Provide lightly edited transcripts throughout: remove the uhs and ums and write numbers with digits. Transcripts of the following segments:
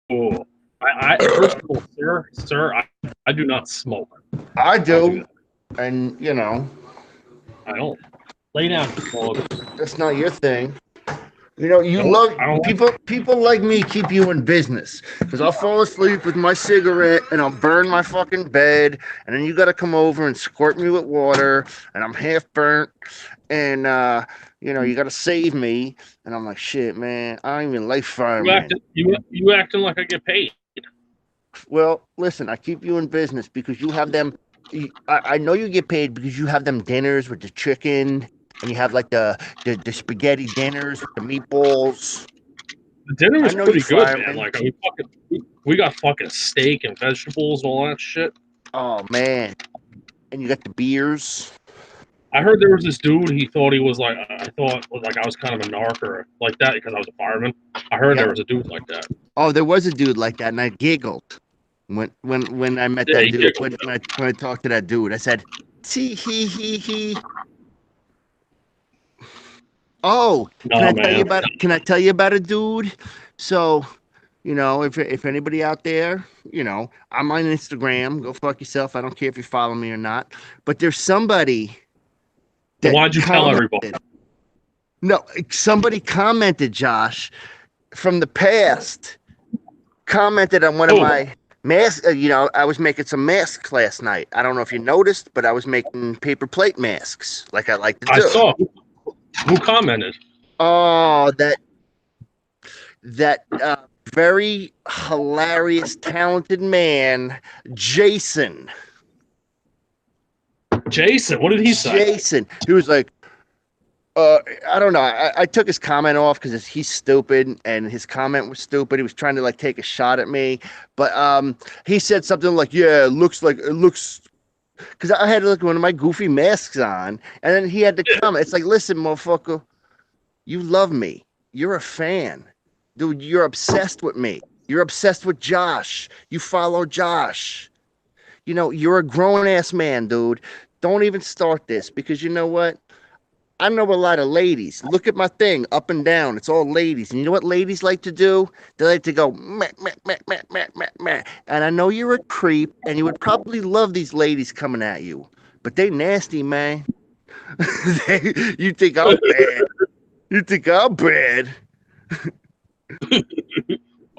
First of all, sir, I do not smoke. I I don't do do, that. and I don't. Lay down, dog. that's not your thing. You Nope, love I don't like. people. People like me keep you in business because I'll fall asleep with my cigarette and I'll burn my fucking bed, and then you got to come over and squirt me with water, and I'm half burnt, and you got to save me, and I'm like, shit, man, I don't even like firemen. You acting like I get paid. Well, listen, I keep you in business because you have them. I know you get paid because you have them dinners with the chicken, and you have like the spaghetti dinners with the meatballs. The dinner I was know you pretty good, man. firemen. Like we got fucking steak and vegetables and all that shit. Oh man, and you got the beers. I heard there was this dude. He thought he was like I thought like I was kind of a narc or like that because I was a fireman. I heard there Yep. was a dude like that. Oh, there was a dude like that, and I giggled when I met Yeah, that he dude. giggled. When I talked to that dude, I said, "See, he." Oh, can I No, tell you man. about? Can I tell you about a dude? So, if anybody out there, I'm on Instagram. Go fuck yourself. I don't care if you follow me or not. But there's somebody So that why'd you tell everybody? commented. No, somebody commented, Josh, from the past. Commented on one of Oh, my masks. I was making some masks last night. I don't know if you noticed, but I was making paper plate masks, like I like to I do. saw who commented. Oh, that very hilarious, talented man, Jason. Jason, what did he say? Jason. He was like, I don't know. I took his comment off because he's stupid, and his comment was stupid. He was trying to like take a shot at me, but he said something like, "Yeah, it looks." Because I had like one of my goofy masks on, and then he had to comment. It's like, listen, motherfucker, you love me. You're a fan. Dude, you're obsessed with me. You're obsessed with Josh. You follow Josh. You're a grown ass man, dude. Don't even start this because you know what? I know a lot of ladies. Look at my thing up and down. It's all ladies. And you know what ladies like to do? They like to go, meh, meh, meh, meh, meh, meh, meh. And I know you're a creep and you would probably love these ladies coming at you. But they nasty, man. You think I'm bad. You think I'm bad.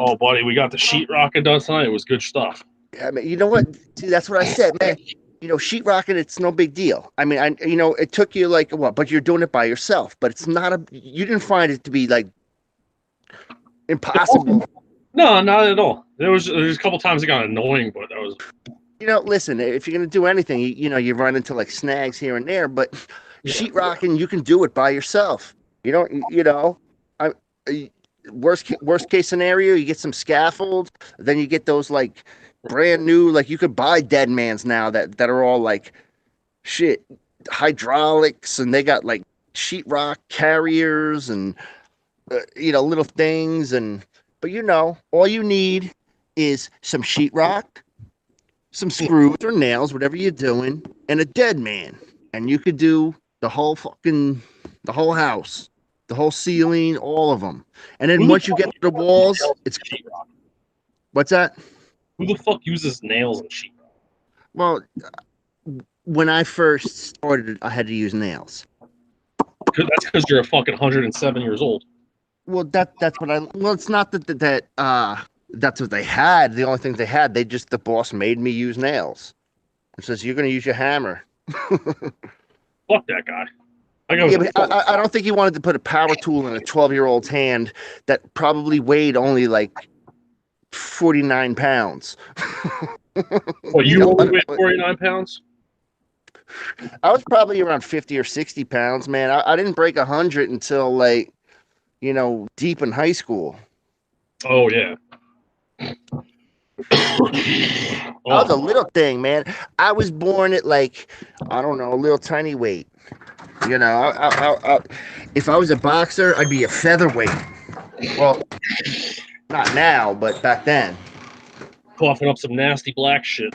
Oh, buddy, we got the sheetrocking done tonight. It was good stuff. I mean, you know what? See, that's what I said, man. Sheetrocking, it's no big deal. I mean, it took you like what, but you're doing it by yourself. But it's not you didn't find it to be like impossible. No, not at all. There was a couple times it got annoying, but that was Listen, if you're gonna do anything, you run into like snags here and there, but sheetrocking, you can do it by yourself. You don't, I, worst case scenario, you get some scaffold, then you get those like brand new, like you could buy dead man's now that are all like shit hydraulics, and they got like sheetrock carriers and little things, and but all you need is some sheetrock, some screws or nails, whatever you're doing, and a dead man. And you could do the whole house, the whole ceiling, all of them. And then who the once you fuck get to the uses walls, nails it's in sheetrock? what's that? Who the fuck uses nails in sheetrock? Well, when I first started, I had to use nails. That's because you're a fucking 107 years old. Well, that's what I. Well, it's not that's what they had. The only thing they had, the boss made me use nails. It says you're going to use your hammer. Fuck that guy. I go. Yeah, but I don't think he wanted to put a power tool in a 12-year-old's hand that probably weighed only like 49 pounds. Well, you you know, only weigh 49 pounds. I was probably around 50 or 60 pounds, man. I didn't break 100 until like, deep in high school. Oh yeah. I was Oh, a little thing, man. I was born at like, I don't know, a little tiny weight. If I was a boxer, I'd be a featherweight. Well, not now, but back then. coughing up some nasty black shit.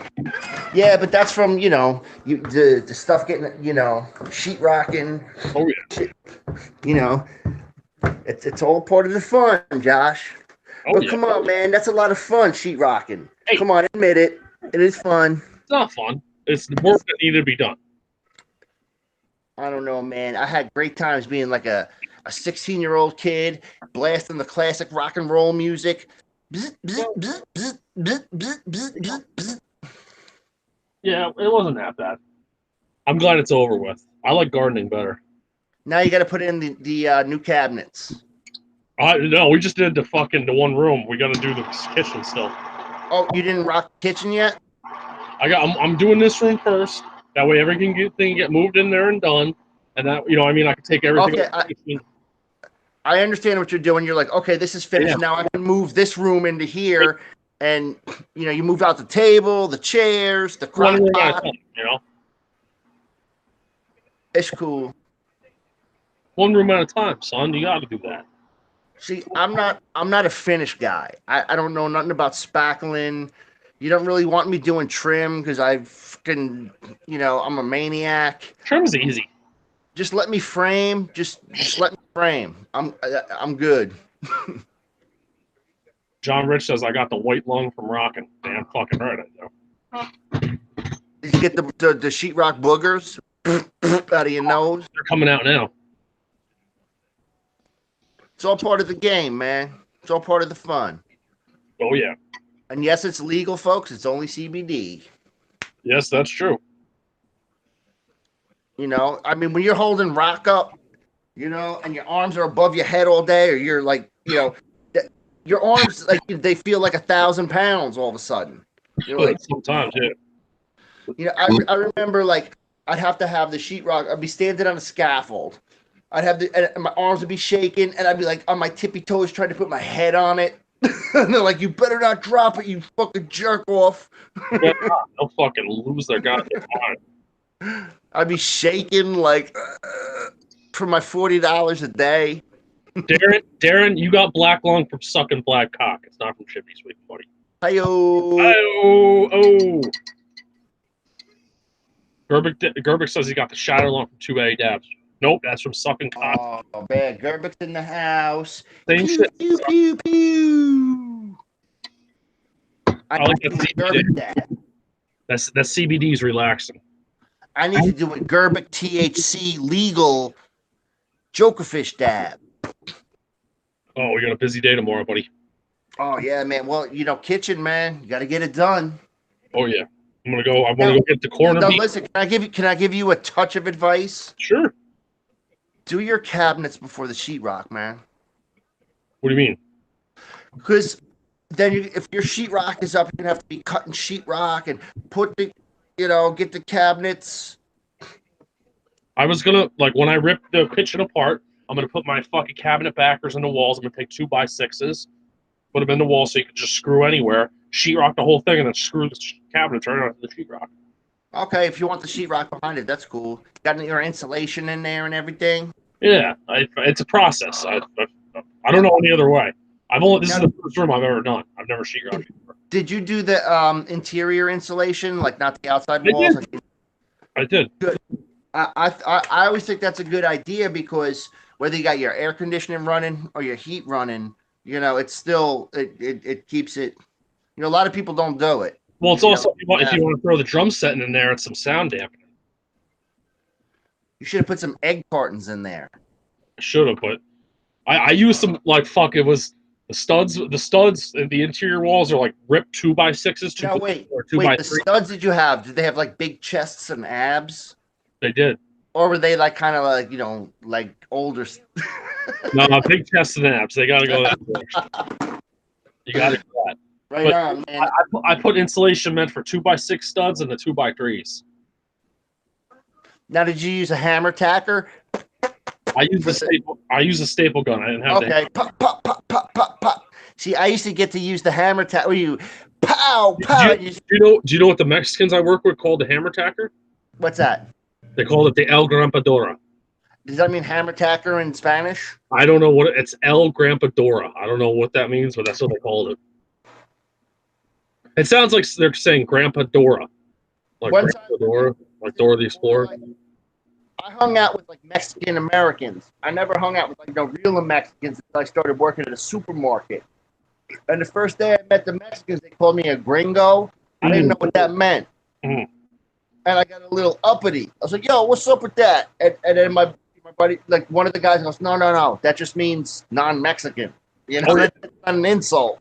Yeah, but that's from the stuff getting sheetrocking. Oh yeah. You know, it's all part of the fun, Josh. Oh But yeah. come on, man, that's a lot of fun, sheetrocking. Hey. Come on, admit it. It is fun. It's not fun. It's the work that needed to be done. I don't know, man. I had great times being like a 16-year-old kid, blasting the classic rock and roll music. Bzz, bzz, bzz, bzz, bzz, bzz, bzz, bzz, bzz. Yeah, it wasn't that bad. I'm glad it's over with. I like gardening better. Now you got to put in the new cabinets. No, we just did the one room. We got to do the kitchen still. Oh, you didn't rock the kitchen yet? I'm doing this room first. That way, everything get moved in there and done. And that I can take everything. Okay, I understand what you're doing. You're like, okay, this is finished. Yeah. Now I can move this room into here, and you moved out the table, the chairs, the crock pot. It's cool. One room at a time, son. You got to do that. See, I'm not a finished guy. I don't know nothing about spackling. You don't really want me doing trim because I'm a maniac. Trim's easy. Just let me frame. Just let me frame. I'm good. John Rich says I got the white lung from rocking. Damn fucking right I do. Did you get the sheetrock boogers out of your nose? They're coming out now. It's all part of the game, man. It's all part of the fun. Oh, yeah. And yes, it's legal, folks. It's only CBD. Yes, that's true. I mean, when you're holding rock up, and your arms are above your head all day, or you're like, your arms, like, they feel like 1,000 pounds all of a sudden. Like, sometimes, yeah. I remember, like, I'd have to have the sheetrock. I'd be standing on a scaffold. And my arms would be shaking, and I'd be like on my tippy toes trying to put my head on it. And they're like, "You better not drop it, you fucking jerk off." Yeah, they'll fucking lose their goddamn mind. I'd shaking like for my $40 a day. Darren, you got black lung from sucking black cock. It's not from Chippy Sweet, buddy. Hi-yo. Gerbic says he got the shatter lung from 2A dabs. Nope, that's from sucking cock. Oh, man. Gerbic's in the house. Same shit. Pew, pew, pew. I like that CBD. That CBD is relaxing. I need to do a Gerbic THC legal Jokerfish dab. Oh, we got a busy day tomorrow, buddy. Oh, yeah, man. Well, kitchen, man. You got to get it done. Oh, yeah. I want to go get the corner beef. Listen, can I give you a touch of advice? Sure. Do your cabinets before the sheetrock, man. What do you mean? Because then if your sheetrock is up, you're going to have to be cutting sheetrock and put the, get the cabinets. I was going to, like, when I rip the kitchen apart, I'm going to put my fucking cabinet backers in the walls. I'm going to take 2x6s, put them in the wall so you can just screw anywhere, sheetrock the whole thing, and then screw the cabinet, turn it onto the sheetrock. Okay, if you want the sheetrock behind it, that's cool. Got your insulation in there and everything? Yeah, it's a process. I don't know any other way. This is the first room I've ever done. I've never sheetrocked before. Did you do the interior insulation, like not the outside walls? I did. Good. I always think that's a good idea because whether you got your air conditioning running or your heat running, it's still it keeps it. A lot of people don't do it. Well, it's also if you want to throw the drum setting in there, it's some sound dampening. You should have put some egg cartons in there. I should have, but I used some it was the studs. The studs in the interior walls are like ripped 2x6s. No, wait. The studs that you have, did they have like big chests and abs? They did. Or were they like kind of like like older? No, big chests and abs. They got to go that direction. You got to do that. Right on, man. I put insulation meant for 2x6 studs and the 2x3s. Now, did you use a hammer tacker? I used a staple gun. I didn't have okay. Pop, pop, pop, pop, pop, pop. See, I used to get to use the hammer tacker. Where you pow, pow. Do you know what the Mexicans I work with called the hammer tacker? What's that? They call it the El Grampadora. Does that mean hammer tacker in Spanish? I don't know it's El Grampadora. I don't know what that means, but that's what they called it. It sounds like they're saying Grandpa Dora. Like Grandpa Dora, like Dora the Explorer. I hung out with like Mexican Americans. I never hung out with real Mexicans until I started working at a supermarket. And the first day I met the Mexicans, they called me a gringo. I didn't know what that meant. Mm. And I got a little uppity. I was like, yo, what's up with that? And then my buddy, like one of the guys goes, no. That just means non-Mexican. You know, that's not an insult.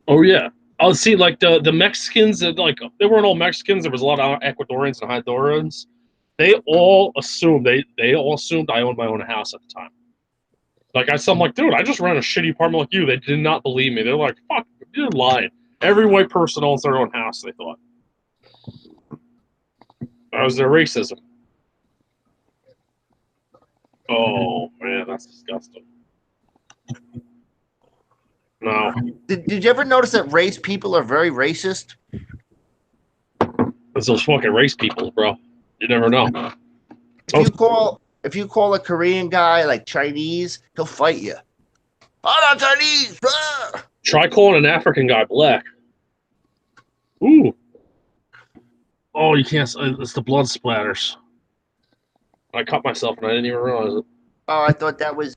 Oh, yeah. I'll see, like, the Mexicans, like, they weren't all Mexicans. There was a lot of Ecuadorians and Hondurans. They all assumed, they all assumed I owned my own house at the time. Like, I'm like, dude, I just ran a shitty apartment like you. They did not believe me. They're like, fuck, you're lying. Every white person owns their own house, they thought. That was their racism. Oh, man, that's disgusting. No. Did you ever notice that race people are very racist? It's those fucking race people, bro. You never know. If you call a Korean guy like Chinese, he'll fight you. I'm not Chinese. Ah! Try calling an African guy black. Ooh. Oh, you can't. It's the blood splatters. I cut myself and I didn't even realize it. Oh, I thought that was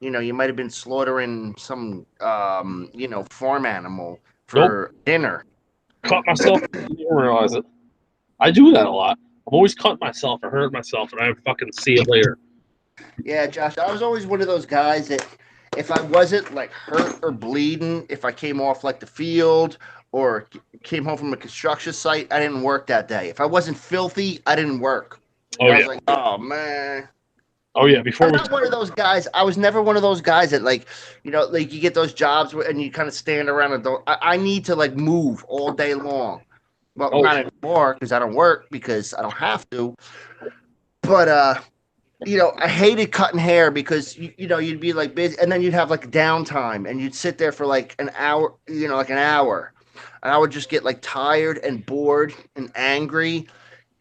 you might have been slaughtering some farm animal for dinner. Cut myself and I didn't even realize it. I do that a lot. I'm always cutting myself or hurting myself and I fucking see it later. Yeah, Josh, I was always one of those guys that if I wasn't like hurt or bleeding, if I came off like the field or came home from a construction site, I didn't work that day. If I wasn't filthy, I didn't work. Oh, I was like, oh man. Oh yeah, before I'm not one of those guys. I was never one of those guys that like you get those jobs and you kind of stand around and don't. I need to like move all day long. Well, not anymore because I don't work because I don't have to. But I hated cutting hair because you'd be like busy and then you'd have like downtime and you'd sit there for like an hour, like an hour, and I would just get like tired and bored and angry,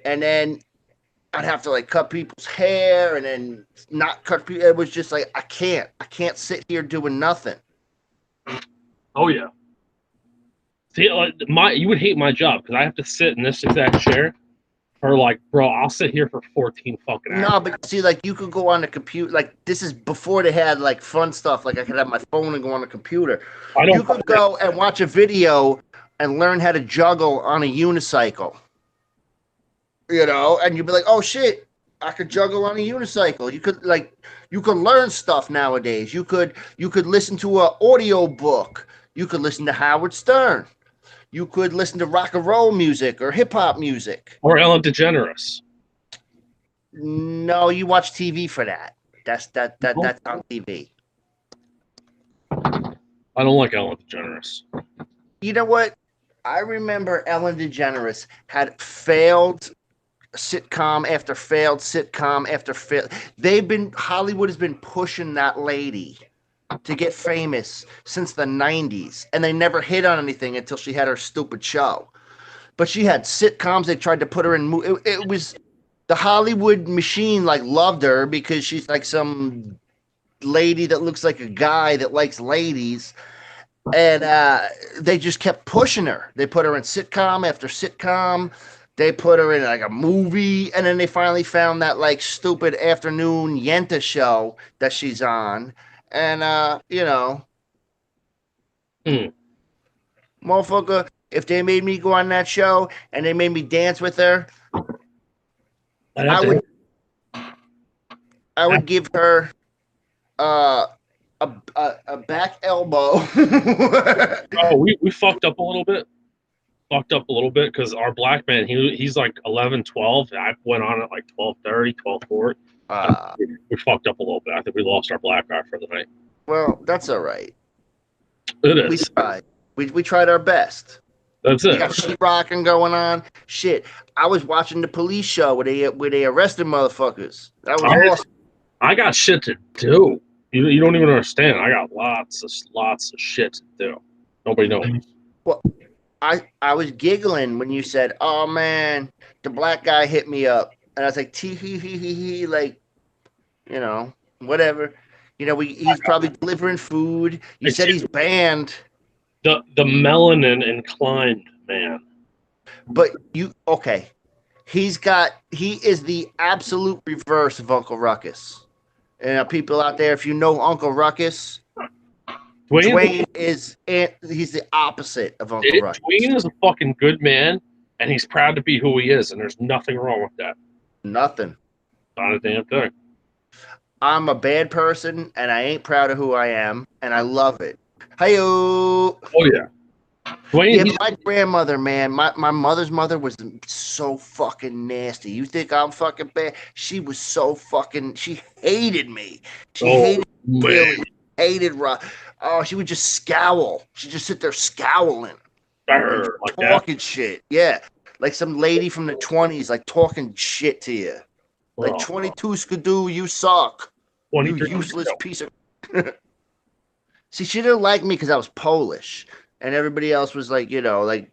and then I'd have to like cut people's hair and then not cut people. It was just like I can't sit here doing nothing. Oh yeah. See, you would hate my job because I have to sit in this exact chair for like, bro, I'll sit here for 14 fucking hours. No, but see, like you could go on the computer. Like this is before they had like fun stuff. Like I could have my phone and go on the computer. You could go and watch a video and learn how to juggle on a unicycle. And you'd be like, oh shit, I could juggle on a unicycle. You could learn stuff nowadays. You could listen to an audio book. You could listen to Howard Stern. You could listen to rock and roll music or hip hop music. Or Ellen DeGeneres. No, you watch TV for that. That's on TV. I don't like Ellen DeGeneres. You know what? I remember Ellen DeGeneres had failed sitcom after failed sitcom after failed. Hollywood has been pushing that lady to get famous since the 90s, and they never hit on anything until she had her stupid show. But she had sitcoms. They tried to put her in. It was the Hollywood machine loved her because she's like some lady that looks like a guy that likes ladies. And they just kept pushing her. They put her in sitcom after sitcom. They put her in like a movie, and then they finally found that like stupid afternoon Yenta show that she's on. And motherfucker, if they made me go on that show and they made me dance with her, I would give her a back elbow. We fucked up a little bit. Because our black man, he's like 11, 12. I went on at like 12:30, 12:40. We fucked up a little bit. I think we lost our black guy for the night. Well, that's all right. It is. We tried. We tried our best. That's it. We got sheetrocking going on. Shit, I was watching the police show where they arrested motherfuckers. That was awesome. I got shit to do. You don't even understand. I got lots of shit to do. Nobody knows. Well, I was giggling when you said, "Oh man, the black guy hit me up," and I was like, "Tee hee hee hee hee," like, whatever. He's probably delivering food. You said he's banned. The melanin inclined man. But okay. He is the absolute reverse of Uncle Ruckus. And people out there, if you know Uncle Ruckus, Dwayne is he's the opposite of Uncle Ruckus. Dwayne is a fucking good man, and he's proud to be who he is, and there's nothing wrong with that. Nothing. Not a damn thing. I'm a bad person, and I ain't proud of who I am, and I love it. Hi-yo! Oh, yeah. Dwayne, yeah, my grandmother, man, my mother's mother was so fucking nasty. You think I'm fucking bad? She was so fucking, she hated me. She hated Billy, hated Rob. Oh, she would just scowl. She'd just sit there scowling. Like talking shit. Yeah. Like some lady from the 20s, like talking shit to you. Like 22 Skidoo, you suck. You useless piece of. See, she didn't like me because I was Polish, and everybody else was like, you know, like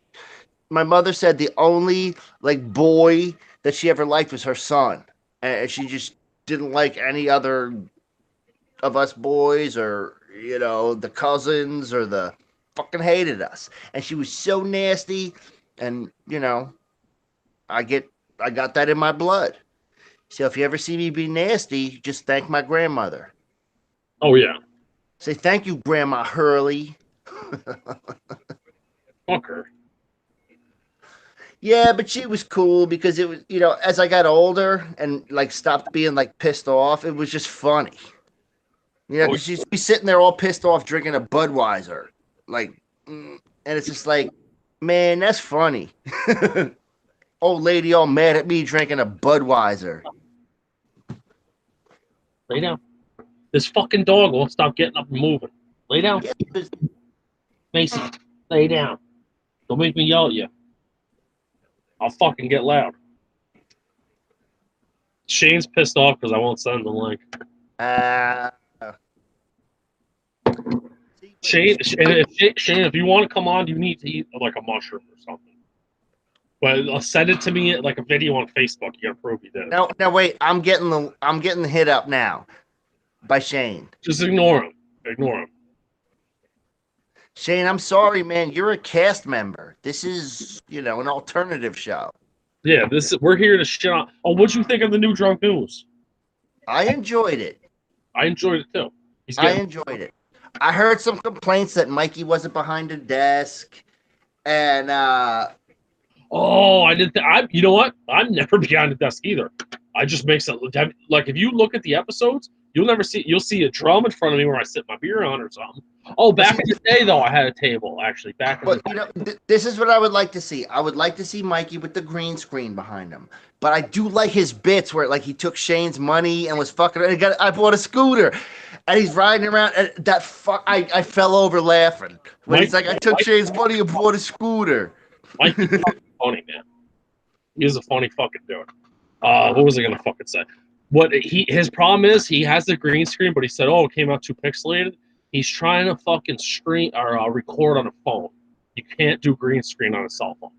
my mother said the only like boy that she ever liked was her son, and she just didn't like any other of us boys or you know the cousins or the fucking hated us, and she was so nasty, and you know, I got that in my blood. So if you ever see me be nasty, just thank my grandmother. Oh, yeah. Say thank you, Grandma Hurley. Fuck her. Yeah, but she was cool because it was, you know, as I got older and like stopped being like pissed off, it was just funny. You know, because she'd be sitting there all pissed off drinking a Budweiser. Like, and it's just like, man, that's funny. Old lady all mad at me drinking a Budweiser. Lay down. This fucking dog won't stop getting up and moving. Lay down. Yeah, Macy, lay down. Don't make me yell at you. I'll fucking get loud. Shane's pissed off because I won't send the link. Shane, if you want to come on, you need to eat like a mushroom or something. But send it to me like a video on Facebook. You gotta prove you did it. Now wait, I'm getting the hit up now by Shane. Just ignore him. Ignore him. Shane, I'm sorry, man. You're a cast member. This is, you know, an alternative show. Yeah, we're here to shit on. Oh, what'd you think of the new Drunk News? I enjoyed it. I enjoyed it too. I enjoyed it. I heard some complaints that Mikey wasn't behind a desk, and oh, I didn't. You know what? I'm never behind the desk either. I just makes it like if you look at the episodes, you'll see a drum in front of me where I sit my beer on or something. Oh, back in the day though, I had a table actually. You know, this is what I would like to see. I would like to see Mikey with the green screen behind him. But I do like his bits where like he took Shane's money and was fucking. I bought a scooter, and he's riding around. And I fell over laughing when he's like, I took Shane's money and bought a scooter. Mikey's funny, man. He's a funny fucking dude. What was I gonna fucking say? His problem is he has the green screen, but he said, "Oh, it came out too pixelated." He's trying to fucking stream or record on a phone. You can't do green screen on a cell phone.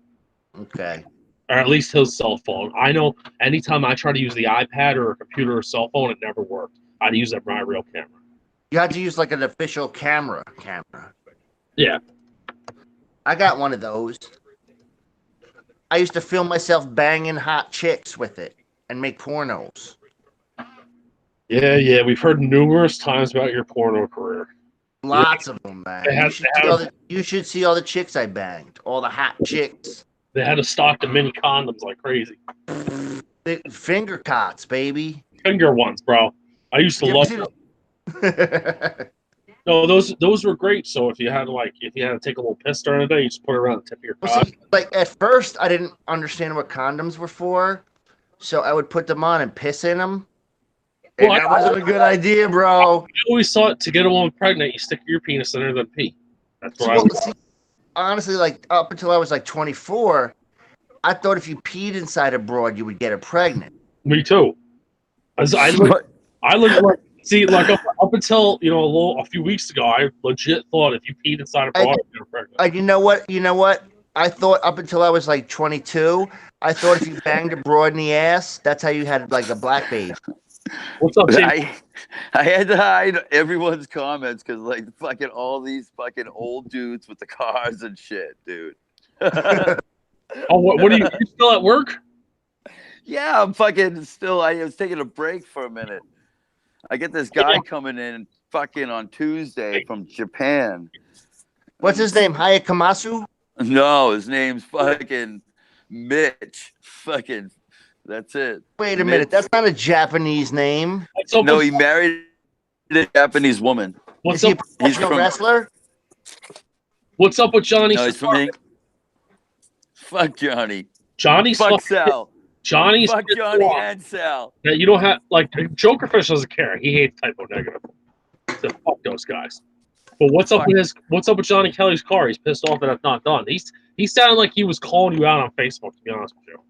Okay. Or at least his cell phone. I know anytime I try to use the iPad or a computer or cell phone, it never worked. I'd use my real camera. You had to use like an official camera. Yeah. I got one of those. I used to film myself banging hot chicks with it and make pornos. Yeah. We've heard numerous times about your porno career. Lots of them, man. You should see all the chicks I banged. All the hot chicks. They had to stock the mini condoms like crazy. The finger cots, baby. Finger ones, bro. I used to love them. No, those were great. So if you had to take a little piss during the day, you just put it around the tip of your cock. See, like at first, I didn't understand what condoms were for, so I would put them on and piss in them. And that wasn't a good idea, bro. I always thought to get a woman pregnant, you stick your penis in her, then pee. That's what honestly, like up until I was like 24, I thought if you peed inside a broad, you would get her pregnant. Me too. I looked like. See, like up until a few weeks ago, I legit thought if you peed inside a broad, you're pregnant. You know what? I thought up until I was like 22, I thought if you banged a broad in the ass, that's how you had like a black baby. What's up, Tim? I had to hide everyone's comments because like fucking all these fucking old dudes with the cars and shit, dude. Oh, what are you still at work? Yeah, I'm fucking still. I was taking a break for a minute. I get this guy coming in fucking on Tuesday from Japan. What's his name? Hayakamasu? No, his name's fucking Mitch. Fucking, that's it. Wait a minute. That's not a Japanese name. What's up No, with, he married a Japanese woman. what's Is he a up? professional from- wrestler? What's up with Johnny? No, he's from England. Fuck Johnny. Johnny's Fuck fucking- Sal. Johnny's Fuck pissed Johnny off and Sal. that you don't have like Jokerfish doesn't care. He hates typo negative. So fuck those guys. But what's up with Johnny Kelly's car? He's pissed off that it's not done. He sounded like he was calling you out on Facebook. To be honest with you,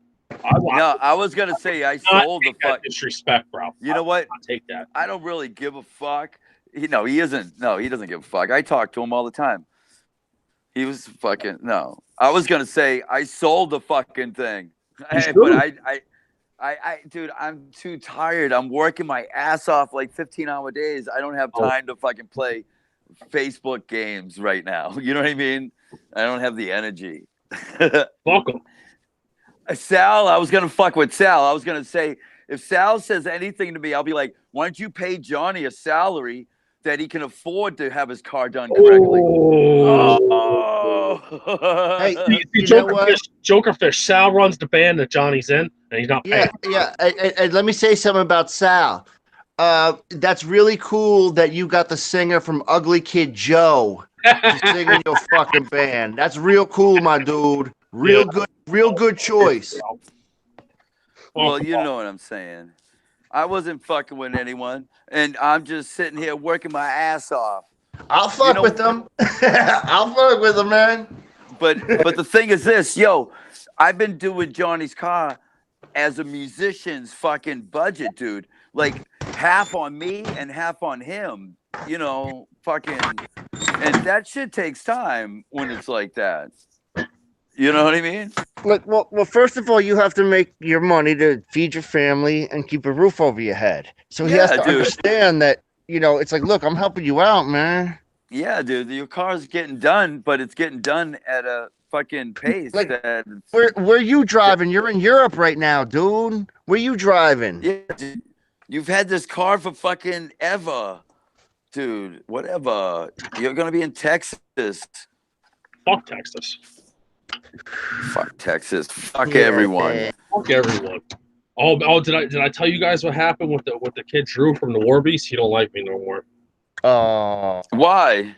No, I was gonna say I not sold the take that fuck. disrespect, bro. You know what? I'll take that. I don't really give a fuck. He isn't. No, he doesn't give a fuck. I talk to him all the time. He was fucking no. I was gonna say I sold the fucking thing, should. but dude, I'm too tired. I'm working my ass off like 15-hour days. I don't have time to fucking play Facebook games right now. You know what I mean? I don't have the energy. Fuck him. Sal, I was gonna fuck with Sal. I was gonna say if Sal says anything to me, I'll be like, why don't you pay Johnny a salary that he can afford to have his car done correctly? Oh. Hey, See, you know what? Jokerfish. Sal runs the band that Johnny's in, and he's not paying. Yeah. And let me say something about Sal. That's really cool that you got the singer from Ugly Kid Joe to sing in your fucking band. That's real cool, my dude. Real good choice. Well, you know what I'm saying. I wasn't fucking with anyone, and I'm just sitting here working my ass off. I'll fuck with them. I'll fuck with them, man. But the thing is this, yo, I've been doing Johnny's car as a musician's fucking budget, dude. Like half on me and half on him. You know, fucking, and that shit takes time when it's like that. You know what I mean? Look, well, first of all, you have to make your money to feed your family and keep a roof over your head. So he has to understand that, you know, it's like, look, I'm helping you out, man. Yeah, dude, your car's getting done, but it's getting done at a fucking pace. Like, that where you driving? You're in Europe right now, dude. Where you driving? yeah, dude, you've had this car for fucking ever, dude. Whatever. You're gonna be in Texas. Fuck Texas. Fuck Texas. Fuck Yeah, everyone. man. Fuck everyone. Oh, did I tell you guys what happened with the kid Drew from the Warbies? He don't like me no more. Oh, Why?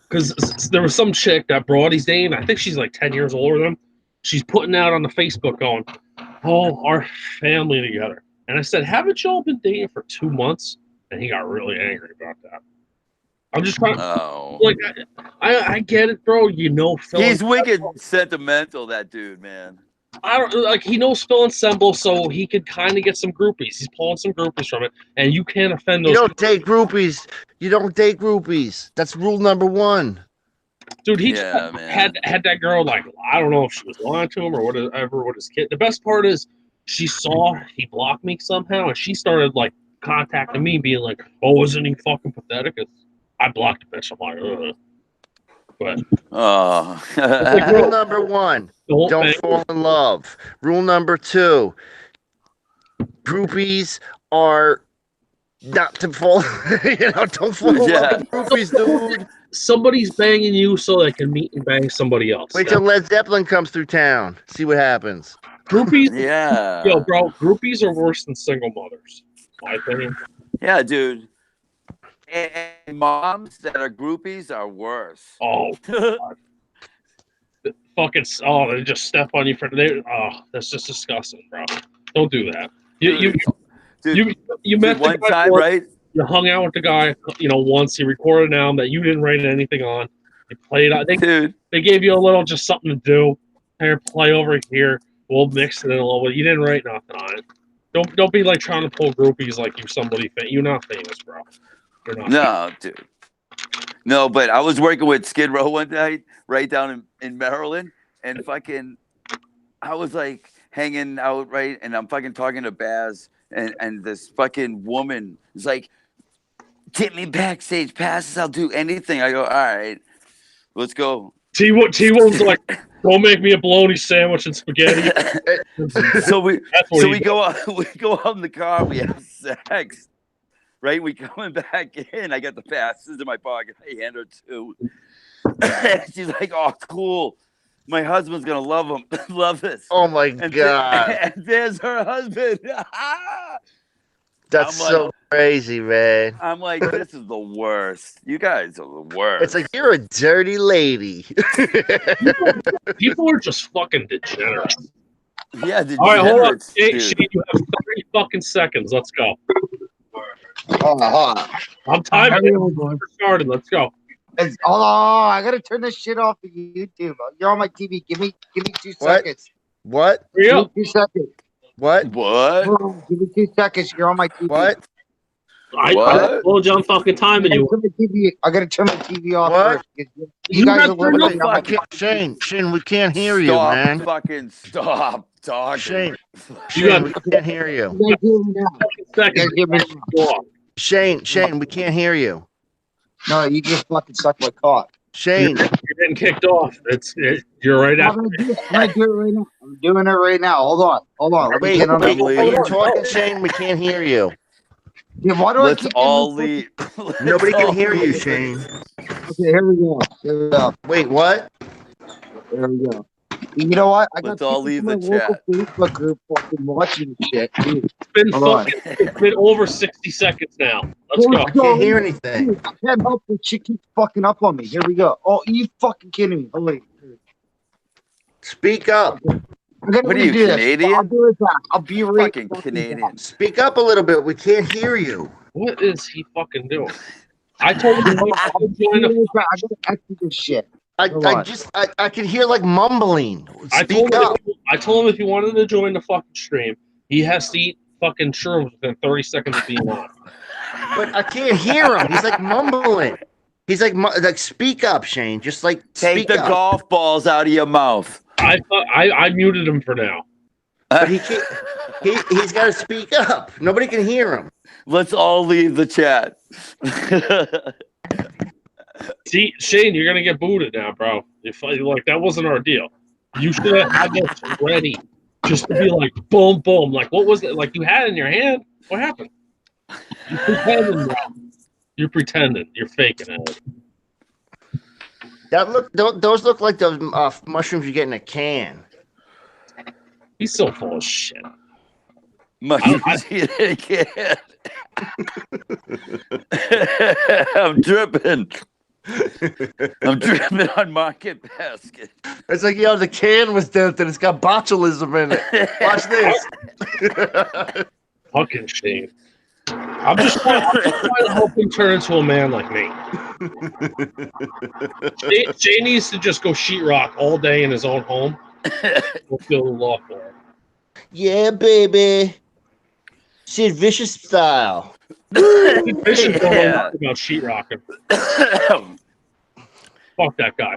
Because there was some chick that Brody's dating. I think she's like 10 years older than him. She's putting out on the Facebook going, "Oh, our family together." And I said, "Haven't y'all been dating for 2 months?" And he got really angry about that. I'm just trying. Oh, Like, I get it, bro. You know, Phil. he's wicked sentimental. That dude, man. I don't like. He knows Phil and Semble, so he could kind of get some groupies. He's pulling some groupies from it, and you can't offend those. you don't date groupies. You don't date groupies. That's rule number one. Dude, he Yeah, man. had that girl, like, I don't know if she was lying to him or whatever with his kid. The best part is she saw he blocked me somehow, and she started like contacting me, being like, "Oh, isn't he fucking pathetic?" I blocked the bitch. I'm like, ugh. But Oh, Rule number one, don't bang. fall in love. Rule number two, groupies are not to fall, don't fall in Yeah. love with groupies, dude. Somebody's banging you so they can meet and bang somebody else. Wait till Led Zeppelin comes through town. See what happens. Groupies, yeah. yo, bro, groupies are worse than single mothers. My opinion. Yeah, dude. And moms that are groupies are worse. Oh, fucking, they just step on you for that's just disgusting, bro. Don't do that. You met Dude, one the guy time, once, right? You hung out with the guy, once. He recorded an album that you didn't write anything on. You played. I think Dude, they gave you a little, just something to do. Here, play over here. We'll mix it in a little bit. You didn't write nothing on it. Don't be like trying to pull groupies like you're somebody. You're not famous, bro. You're not. no, dude. No, but I was working with Skid Row one night, right down in Maryland, and fucking, I was like hanging out, right, and I'm fucking talking to Baz, and this fucking woman is like, "Get me backstage passes. I'll do anything." I go, "All right, let's go." T-Wolf's like, "Don't make me a bologna sandwich and spaghetti." So we That's what he go out in the car, we have sex. Right? We coming back in. I got the passes in my pocket. I hand her 2. She's like, "Oh, cool. My husband's gonna love him. Love this." Oh my And, god, and there's her husband. that's I'm so crazy, man. I'm like, this is the worst. You guys are the worst. It's like you're a dirty lady. People are just fucking degenerates. yeah, All right, hold on. degenerates, Shane, dude. Shane, you have 30 fucking seconds. Let's go. Hold on. I'm timing it. We're starting. Let's go. Hold on, I gotta turn this shit off of YouTube. You're on my TV. Give me 2 What? seconds. What? Hurry Give up. me 2 seconds. What? What? Hold on, give me 2 seconds. You're on my TV. What? I What? told you I'm fucking timing you. I gotta turn my TV off What? first. You You guys got are living turned on off my fucking- Shane, we can't hear you, Stop man. fucking stop talking. Shane, You got we can't hear you. You guys hear me now? seconds. You guys hear me now? Shane, we can't hear you. No, you just fucking suck my cock. Shane, You're getting kicked off. You're right I'm after. gonna do it. I'm gonna do it right now. I'm doing it right now. Hold on. Let me wait, get on wait, the are you talking, Shane? We can't hear you. Yeah, why do Let's I keep all getting leave. Let's Nobody all can hear you, leave. Shane. Okay, here we go. Here we go. Wait, what? There we go. You know what? I got Let's all people leave from the my local chat. Facebook group fucking watching this shit. Dude, It's been hold on. it's been over 60 seconds now. Let's go. I can't hear anything. Dude, I can't help it. She keeps fucking up on me. Here we go. Oh, you fucking kidding me? Oh wait. Speak up. I'm gonna What are you, redo this. Canadian? I'll do it back. I'll be right Fucking back. Canadian. Speak up a little bit. We can't hear you. What is he fucking doing? I told him to I'll be join the. right back. I gotta exit this shit. I Hold can hear like mumbling. I Speak told him. up. I told him if he wanted to join the fucking stream, he has to eat fucking shrooms within 30 seconds of being on. But I can't hear him. He's like mumbling. He's like speak up, Shane. Just like Take speak the up. golf balls out of your mouth. I muted him for now. But he can't. He's got to speak up. Nobody can hear him. Let's all leave the chat. See, Shane, you're gonna get booted now, bro. If like that wasn't our deal, you should have had this ready, just to be like boom, boom. Like what was it? Like you had it in your hand. What happened? You pretending, bro. You're pretending. You're faking it. Those look like those mushrooms you get in a can. He's so full of shit. Mushrooms eat it again. I'm dripping. I'm dripping on Market Basket. It's like, yo, the can was dented. It's got botulism in it. Watch this. Fucking Shane. I'm just trying to help him turn into a man like me. Shane needs to just go sheetrock all day in his own home. We'll feel the law for him. Yeah, baby. Sid Vicious style. Bishop don't know Yeah. nothing about sheetrocking. Fuck that guy.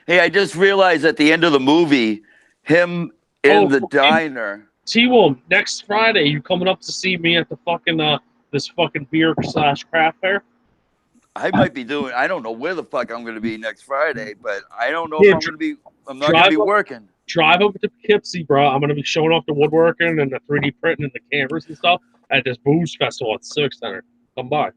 Hey, I just realized at the end of the movie, him in the diner. T-Wolf, next Friday, you coming up to see me at the fucking this fucking beer / craft fair? I might be doing. I don't know where the fuck I'm going to be next Friday, but I don't know Yeah, if I'm going to be. I'm not going to be drive up- working. Drive over to Poughkeepsie, bro. I'm gonna be showing off the woodworking and the 3D printing and the cameras and stuff at this booze festival at the Civic Center. Come by.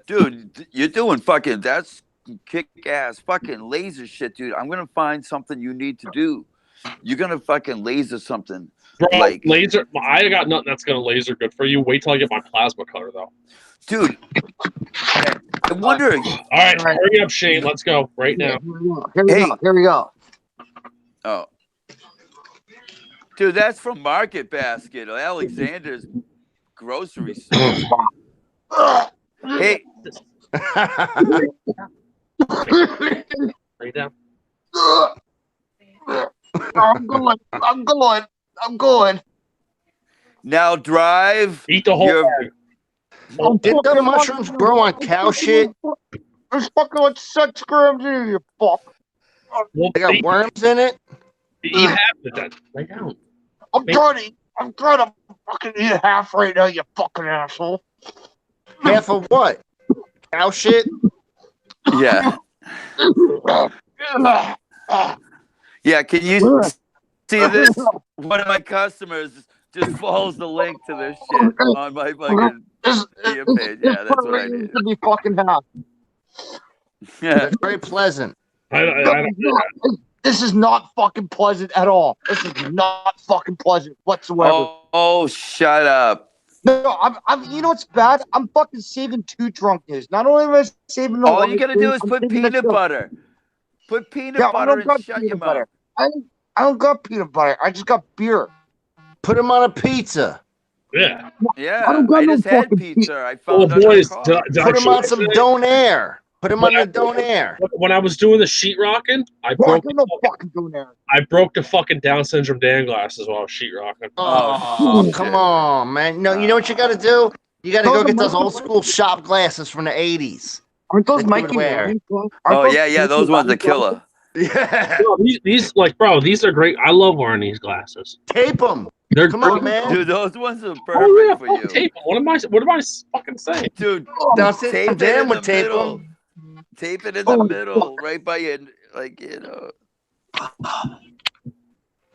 Dude, you're doing fucking. That's kick ass fucking laser shit, dude. I'm going to find something you need to do. You're going to fucking laser something. Bro, Like- laser. I got nothing that's gonna laser good for you. Wait till I get my plasma cutter though. Dude, I wonder. All right, hurry up, Shane. Let's go right now. Here we go. Oh, dude, that's from Market Basket, Alexander's grocery store. Hey, Right down. I'm going. now drive. Eat the whole You're- bag. Didn't the mushrooms grow on cow shit? There's fucking like 6 grams in here, you fuck. Well, They got eat worms in it? half of it then. Lay down. I'm trying to fucking eat half right now, you fucking asshole. Half of what? Cow shit? Yeah, yeah. Can you see this? One of my customers just follows the link to this shit on my fucking Dia page. Yeah, that's what I did. To be fucking happy. Yeah. That's very pleasant. This is not fucking pleasant at all. This is not fucking pleasant whatsoever. Oh, shut up. No, I'm. You know what's bad? I'm fucking saving 2 drunk news. Not only am I saving the All you live gotta stream, do is I'm put saving the peanut show. butter. Put peanut Yeah, I butter don't got and shut peanut your butter. mouth. I don't got peanut butter. I just got beer. Put them on a pizza. Yeah. Yeah, I don't got I no just had fucking pizza. I Oh, found out boys. on Did car. I Put them show on you some today? Donair. Put them on the Donair. When I was doing the sheetrocking, I Bro, I broke got no fucking donair. I broke the fucking Down syndrome Dan glasses while I was sheetrocking. Oh, shit. come on, man. No, you know what you got to do? You got to Those go are get those Mikey old school shop glasses from the 80s. Aren't those That you would Mikey wear. Manning? Oh, yeah, those ones are killer. Yeah. No, these like, bro, these are great. I love wearing these glasses. Tape them. They're Come on, great. man. Dude, those ones are perfect Oh yeah, for fucking you. tape 'em. What am I fucking saying? Dude, Down tape syndrome it Dan in would the tape middle. them. Tape it in the middle, right by your, like, you know.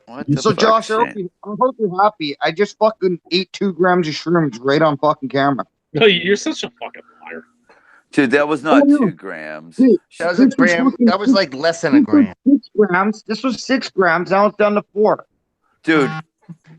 What the So fuck, Josh, I Shane? hope you're happy. I just fucking ate 2 grams of shrooms right on fucking camera. No, you're such a fucking liar. Dude, that was not Oh, no. 2 grams. Dude, That was a gram. That was like less than a gram. 6 grams. This was 6 grams. Now it's down to 4. Dude,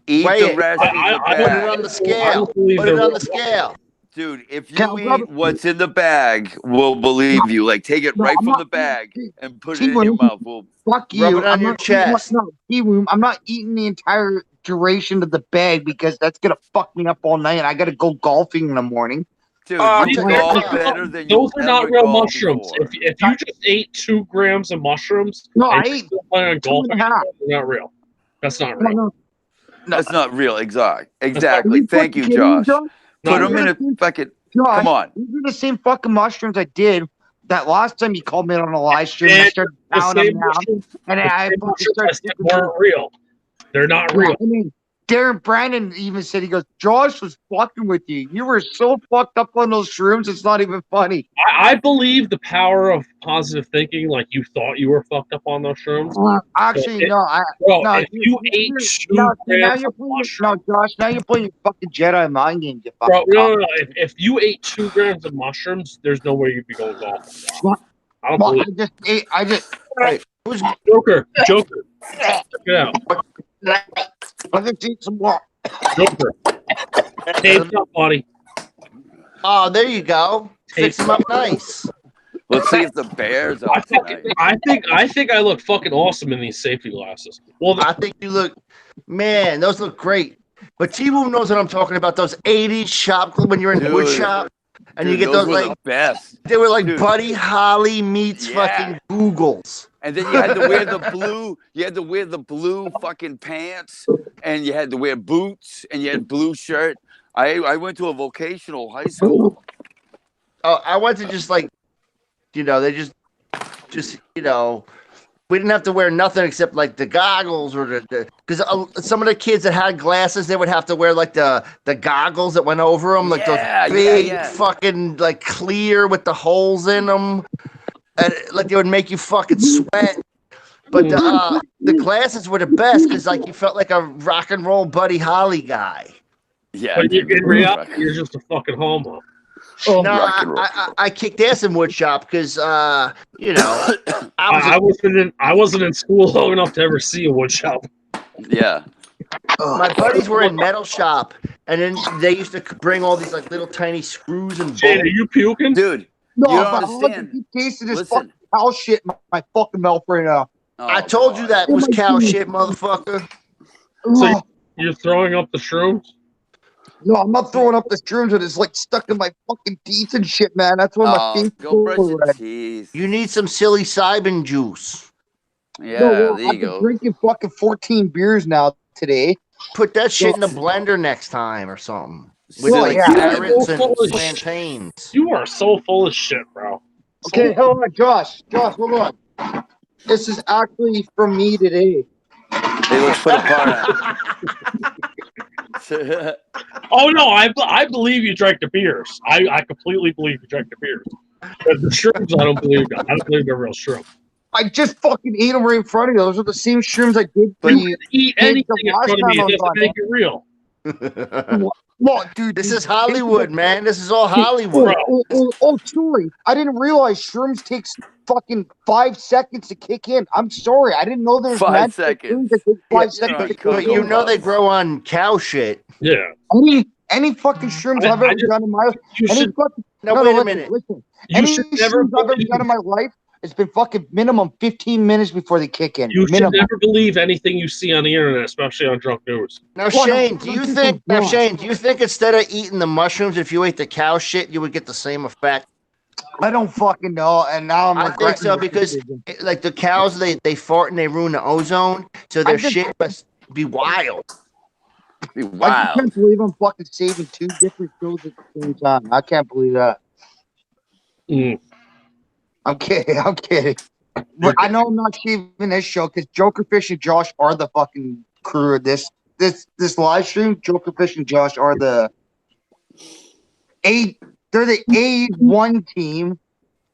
eat Weigh the it. rest in the I Put it bag. on the I scale. don't believe Put it they're on real. the scale. Dude, if Cal, you grab eat it. what's in the bag, we'll believe you. Like, take it No, right I'm from not- the bag and put it See, in your mouth. We'll, Fuck Rub you. it on I'm your not eating chest. No, T-Room, I'm not eating the entire duration of the bag because that's gonna fuck me up all night. And I gotta go golfing in the morning. dude, Oh, you check golf it out. better than Those you are not ever real golfed mushrooms. before. If you just ate 2 grams of mushrooms, No, and I you're ate still planning on 2 golfing, and a half. they're not real. That's not No, real. no. That's not real. Exactly. Are Exactly. you Thank fucking you, kidding me, Josh. Put Not them in a real. fucking. Josh, Come on. these are the same fucking mushrooms I did that last time you called me on a live stream. And I And started the pounding same them down, mushrooms, and the then I same fucking mushrooms I started said drinking weren't real. They're not Yeah, real. I mean, Darren Brandon even said, he goes, Josh was fucking with you. You were so fucked up on those shrooms, it's not even funny. I believe the power of positive thinking. Like you thought you were fucked up on those shrooms. Actually, no. Bro, No, if you ate 2 now grams you're of playing, mushrooms, no, Josh, now you're playing your fucking Jedi mind games, you bro, fucking no. If you ate 2 grams of mushrooms, there's no way you'd be going golfing. What? I don't Well, believe. I just Hey, who's Joker, check it out. I just eat some more. Joker, taped up, buddy. Oh, there you go. Fix them up nice. Let's see if the Bears are tonight. I think I look fucking awesome in these safety glasses. Well, I think you look, man, those look great. But T-Boom knows what I'm talking about. Those 80s shop when you're in Dude. wood shop and Dude, you get those were like, the best. they were like Dude. Buddy Holly meets Yeah. fucking Googles. And then you had to wear the blue. You had to wear the blue fucking pants, and you had to wear boots, and you had blue shirt. I went to a vocational high school. Oh, I went to just like, you know, they just, you know, we didn't have to wear nothing except like the goggles or the because some of the kids that had glasses, they would have to wear like the goggles that went over them, like Yeah, those big yeah. fucking like clear with the holes in them, and like they would make you fucking sweat. But the glasses were the best because like you felt like a rock and roll Buddy Holly guy. Yeah, but dude, in reality, fucking- you're just a fucking homo. No, rock and roll. I kicked ass in wood shop because you know I was I wasn't in school long enough to ever see a wood shop. yeah. my buddies were in metal shop, and then they used to bring all these like little tiny screws and Jane, are bolts. you puking? Dude, No, You don't but understand. I keep tasting this Listen. fucking cow shit in my fucking mouth right now. oh, I told you God. that was cow shit, motherfucker. So Oh, you're throwing up the shrooms? no, I'm not throwing up the shrooms, and it's like stuck in my fucking teeth and shit, man. That's why my Oh, teeth go brush so your red. teeth. You need some silly cybin juice. Yeah, No, well, there you I've been go. drinking fucking 14 beers now today. Put that shit in the blender next time or something. With Well, like yeah. carrots and Full of plantains. You are so full of shit, bro. Okay, hold on, Josh, hold on. This is actually from me today. Hey, let's put a part on. Oh no, I believe you drank the beers. I completely believe you drank the beers. But the shrooms, I don't believe that. I don't believe they're real shrooms. I just fucking ate them right in front of you. Those are the same shrooms I did for But you. Eat Hey, anything the in last front of me, time I it was doesn't on make it real. Well, dude, This dude, is Hollywood, man. This is all Hollywood. Sorry. I didn't realize shrooms takes fucking 5 seconds to kick in. I'm sorry. I didn't know there was 5 magic seconds. things that take 5 Yeah, seconds on to kick But Cocoa you in. know they Puffs. grow on cow shit. Yeah. Any fucking shrooms I I've ever just- done in my You any should fucking Now no, wait a listen, minute. listen. you Any should never shrooms I've ever believe, done in my life, it's been fucking minimum 15 minutes before they kick in. you should Minimum. never believe anything you see on the internet, especially on Drunk News. Now, Well, no, Shane, do you this is think? Now, wrong. Shane, do you think instead of eating the mushrooms, if you ate the cow shit, you would get the same effect? I don't fucking know, and now I'm I think regretting so this because, decision. like the cows, they fart and they ruin the ozone, so their just- shit must be wild. I just Wow. can't believe I'm fucking saving 2 different shows at the same time. I can't believe that. Mm. I'm kidding. I'm kidding. But I know I'm not saving this show because Jokerfish and Josh are the fucking crew of this live stream. Jokerfish and Josh are the they're the A1 team.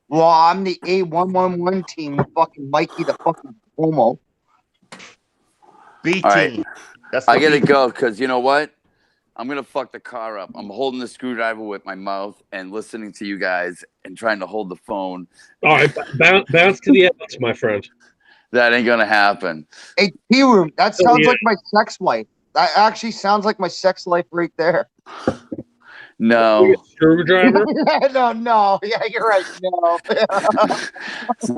Well, I'm the A111 team with fucking Mikey the fucking homo. B team. All right. That's I the gotta B- go because you know what? I'm gonna fuck the car up. I'm holding the screwdriver with my mouth and listening to you guys and trying to hold the phone. All right, bounce to the edge, my friend. That ain't gonna happen. Hey, T-Room, that sounds yeah. like my sex life. That actually sounds like my sex life right there. No, Screwdriver. No. Yeah, you're right. No.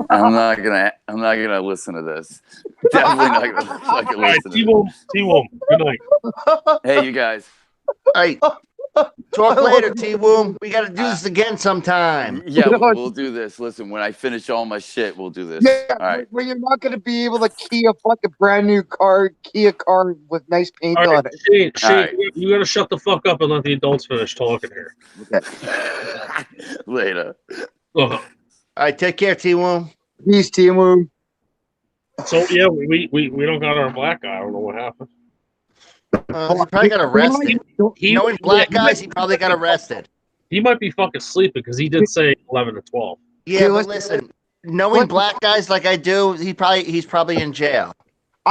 I'm not gonna listen to this. Definitely not gonna fucking All right, listen to this. T-Wom. Good night. Hey, you guys. Hey, talk later, T Woom. We got to do this again sometime. Yeah, we'll do this. Listen, when I finish all my shit, we'll do this. Yeah, All right. where you're not going to be able to key a fucking brand new Kia car with nice paint All on right, it. Shane, All right. you gotta shut the fuck up and let the adults finish talking here. Later. Ugh. All right, take care, T Woom. Peace, T-Moon. So yeah, we don't got our black guy. I don't know what happened. He probably got arrested. Knowing black guys, he probably got arrested. He might be fucking sleeping because he did say 11 to 12. Yeah, Hey, but listen, knowing black guys like I do, he's probably in jail.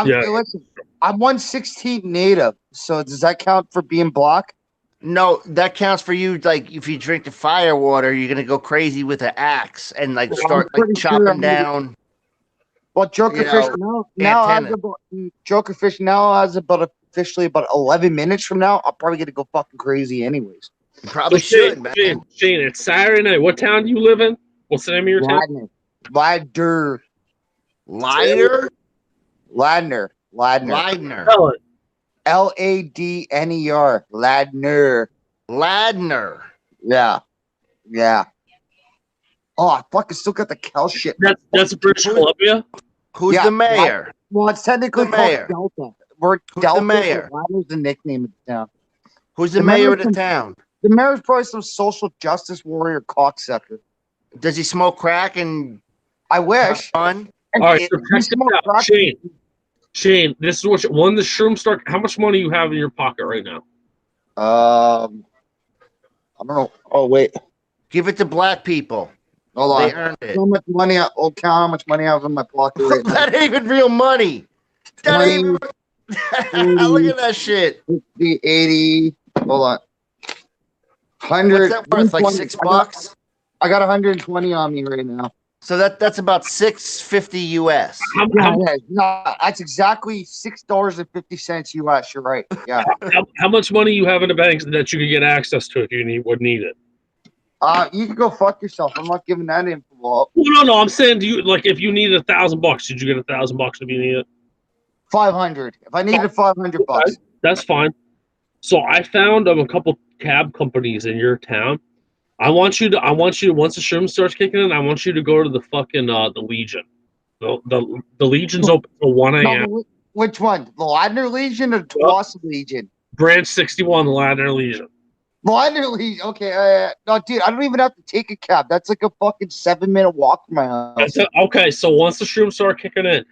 Yeah. Listen, I'm 116 native, so does that count for being black? No, that counts for you. Like if you drink the fire water, you're gonna go crazy with an axe and like Well, start I'm like pretty sure chopping I'm gonna- down. Well, Jokerfish now has antenna. about Jokerfish now has about officially about 11 minutes from now. I'm probably gonna go fucking crazy anyways. You probably So should, man. Shane, it's Saturday night. What town do you live in? What's the name of your town? Ladner. Lighter, Ladner. Ladner, Tell it. Ladner. Ladner. Ladner. Yeah. Oh, I fucking still got the Cal shit. That's British Columbia. Who's Yeah, the mayor? Well, it's technically The called mayor. Delta. We're Who's Delta. the mayor? Ladner's the nickname of the town. Who's the the mayor of mayor's the town? The mayor's probably some social justice warrior cocksucker. Does he smoke crack and I wish. fun? All right, so If you check this smoke out. crack- Shane, this is what when the shroom start. How much money you have in your pocket right now? I don't know. Oh wait, Give it to black people. hold They on. earned it. How much money? I'll count how much money I have in my pocket right now. That ain't even real money. That ain't. 20, Look at that shit. 50, 80. Hold on. 100. What's that worth? Like 120. $6? I got 120 on me right now. So that's about $6.50 US. No, that's exactly $6.50 US. You're right. Yeah. How much money you have in the bank that you could get access to if you would need it? You can go fuck yourself. I'm not giving that info up. Well, no. I'm saying, do you like if you needed $1,000? Did you get $1,000 if you need it? 500. If I needed 500 bucks. That's fine. So I found a couple cab companies in your town. I want you to once the shroom starts kicking in, I want you to go to the fucking the Legion. The Legion's open till 1 a.m. No, which one? The Ladner Legion or Tuwassa Legion? Branch 61, the Ladner Legion. Ladner Legion. Okay. No, dude, I don't even have to take a cab. That's like a fucking 7-minute walk from my house. Okay, so once the shrooms start kicking in,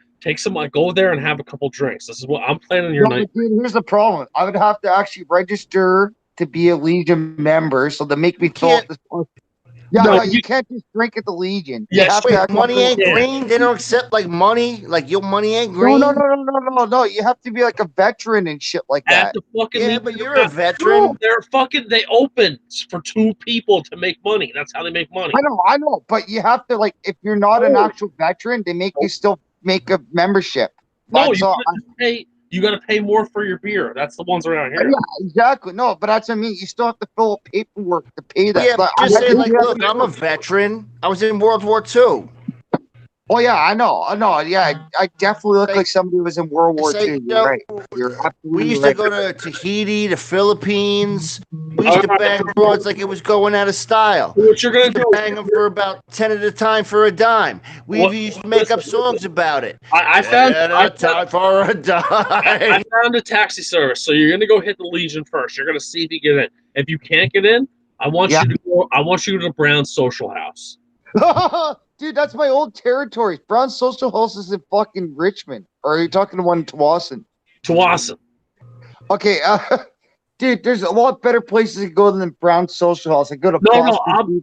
go there and have a couple drinks. This is what I'm planning your No, night. but dude, here's the problem. I would have to actually register to be a Legion member, so they make me fill out this. Yeah, No, no, you can't just drink at the Legion. You Yes, have Wait, to actually money ain't Yeah. green? They don't accept like money? Like your money ain't No, green? no. You have to be like a veteran and shit like at that. the fucking Yeah, Legion, but you're a veteran. No, they open for 2 people to make money. That's how they make money. I know, but you have to like if you're not an No. actual veteran, they make you still make a membership. No, That's you all. gotta just pay. You got to pay more for your beer. That's the ones around here. Yeah, exactly. No, but that's what I mean. You still have to fill out paperwork to pay that. Yeah, But just I say think like, you have look, to- I'm a veteran. I was in World War II. Oh yeah, I know. Yeah, I definitely look Say- like somebody who was in World War Say, II. you You're know, right. You're absolutely we used right. to go to Tahiti, the Philippines. We used to bang broads like it was going out of style. What you're We gonna used to do? bang them for about 10 at a time for a dime. We What- used to make up listen, songs about it. I found 10 I at a time for a I dime. found a taxi service. So you're gonna go hit the Legion first. You're gonna see if you get in. If you can't get in, I want Yeah. you to go. I want you to the Brown Social House. Dude, that's my old territory. Brown Social House is in fucking Richmond. Or are you talking to one in Tawasin? Tawasin. Okay, dude, there's a lot better places to go than Brown Social House. I go to No, Boston.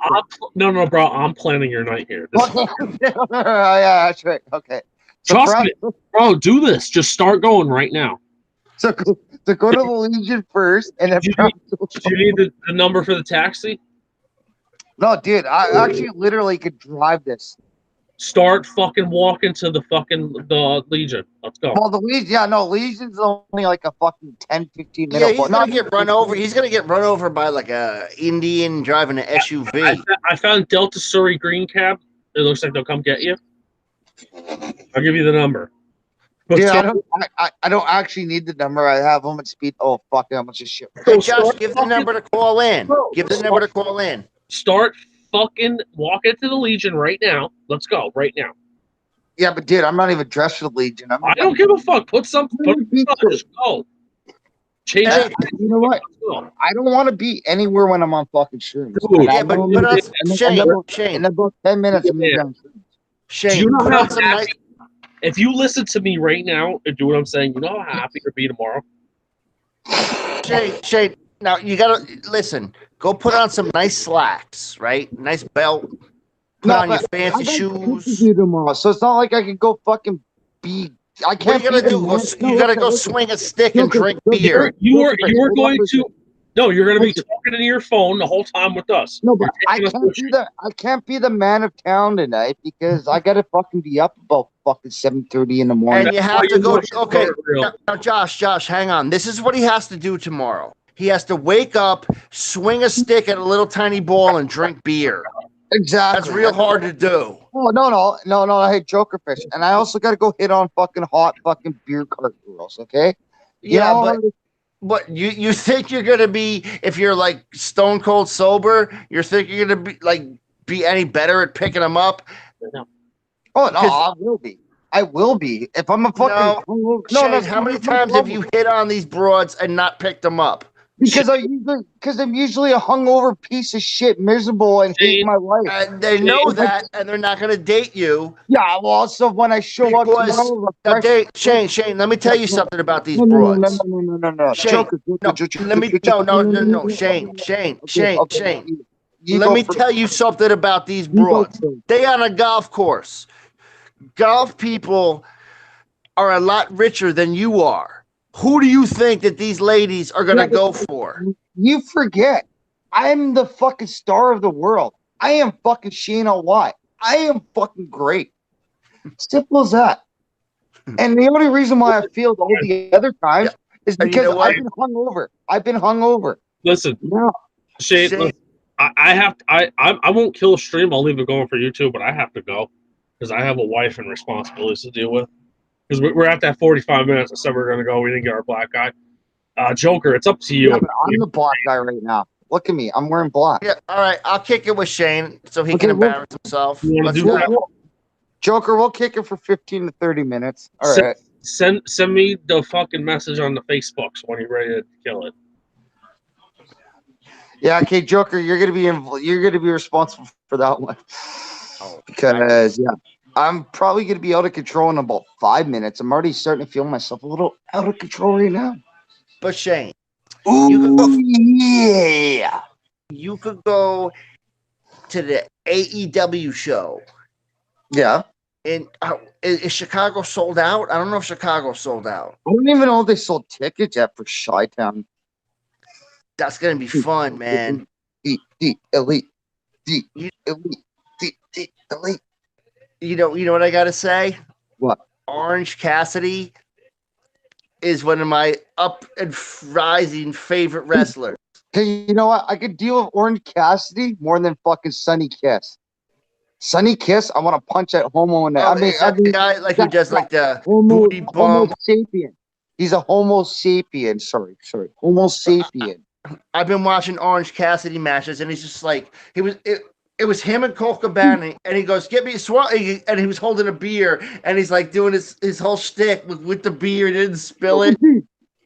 no, bro. I'm planning your night here. This- Yeah, that's right. Okay. So Trust Brown, me, bro. Do this. Just start going right now. So go to the Legion first, and then Do you Brown Do Social. you need the number for the taxi? No, dude, I actually literally could drive this. Start fucking walking to the Legion. Let's go. Well, the Legion, yeah, no, Legion's only like a fucking 10, 15 minute Yeah, he's walk. gonna get run over. He's gonna get run over by like a Indian driving an SUV. I found Delta Surrey Green Cab. It looks like they'll come get you. I'll give you the number. Dude, But I don't actually need the number. I have them at speed. Oh, fuck, how much is shit. Hey, Josh, give the number to call in. Bro, Give the number to call in. Start fucking walking to the Legion right now. Let's go right now. Yeah, but dude, I'm not even dressed for the Legion. I don't give a fuck. Put some. Just go. Change Hey, it. you know what? Let's go. I don't want to be anywhere when I'm on fucking shrooms. Dude, And I Yeah, but know- put on in Shane. about 10 minutes, I'm gonna be Yeah. on shrooms. Do Shane, you know put how on some nice. happy? If you listen to me right now and do what I'm saying, you know how happy you'll be tomorrow. Shane. Now you gotta listen. Go put on some nice slacks, right? Nice belt. Put on your but fancy I got shit to shoes. do tomorrow, so it's not like I can go fucking be. I What are can't. you gonna be do? You gotta go swing a stick and drink beer. You are going to. No, you're going to be talking into your phone the whole time with us. No, but I You're taking us can't be the man of town tonight because I gotta fucking be up about fucking 7:30 in the morning. And you have to go. Okay, Real. now, Josh, hang on. This is what he has to do tomorrow. He has to wake up, swing a stick at a little tiny ball, and drink beer. Exactly. That's real hard to do. Oh no! I hate Jokerfish, and I also gotta go hit on fucking hot fucking beer cart girls. Okay. Yeah, You know, but you think you're gonna be, if you're like stone cold sober, you think you're gonna be any better at picking them up? Oh no, I will be. I will be if I'm a fucking. Shane, how many times have you hit on these broads and not picked them up? Because I'm usually a hungover piece of shit, miserable, and hate my life. And they know that, and they're not going to date you. Yeah, well, also when I show up tomorrow, Shane, let me tell you something about these no, broads. No. Shane, no, Shane. Let me tell you something about these broads. They on a golf course. Golf people are a lot richer than you are. Who do you think that these ladies are going to go for? You forget. I'm the fucking star of the world. I am fucking Shayna White. I am fucking great. Simple as that. And the only reason why I failed all the other times is because I've been hungover. Listen, No. Shane, listen, I won't kill a stream. I'll leave it going for you too, but I have to go because I have a wife and responsibilities to deal with. Because we're at that 45 minutes. I said we're going to go. We didn't get our black guy. Joker, it's up to you. Yeah, but I'm the black guy right now. Look at me. I'm wearing black. Yeah, all right. I'll kick it with Shane so he can embarrass himself. You wanna Let's do go. that? Joker, we'll kick it for 15 to 30 minutes. All right. Send me the fucking message on the Facebooks when you're ready to kill it. Yeah, okay, Joker, you're gonna be responsible for that one. Because I'm probably gonna be out of control in about 5 minutes. I'm already starting to feel myself a little out of control right now. But Shane, Ooh, you could go, yeah. you could go to the AEW show. Yeah. And is Chicago sold out? I don't know if Chicago's sold out. I don't even know if they sold tickets yet for Chi-Town. That's gonna be fun, man. Elite. Elite. You know what I gotta say? What? Orange Cassidy is one of my up and rising favorite wrestlers. Hey, you know what? I could deal with Orange Cassidy more than fucking Sonny Kiss. Sonny Kiss, I want to punch that homo in the. The guy like who does like the homo, booty homo bump. sapien. He's a homo sapien. Sorry, homo sapien. I've been watching Orange Cassidy matches, and he's just like it was him and Colt Cabana, and he goes, "Get me a swallow," and he was holding a beer, and he's like doing his whole shtick with the beer, he didn't spill it.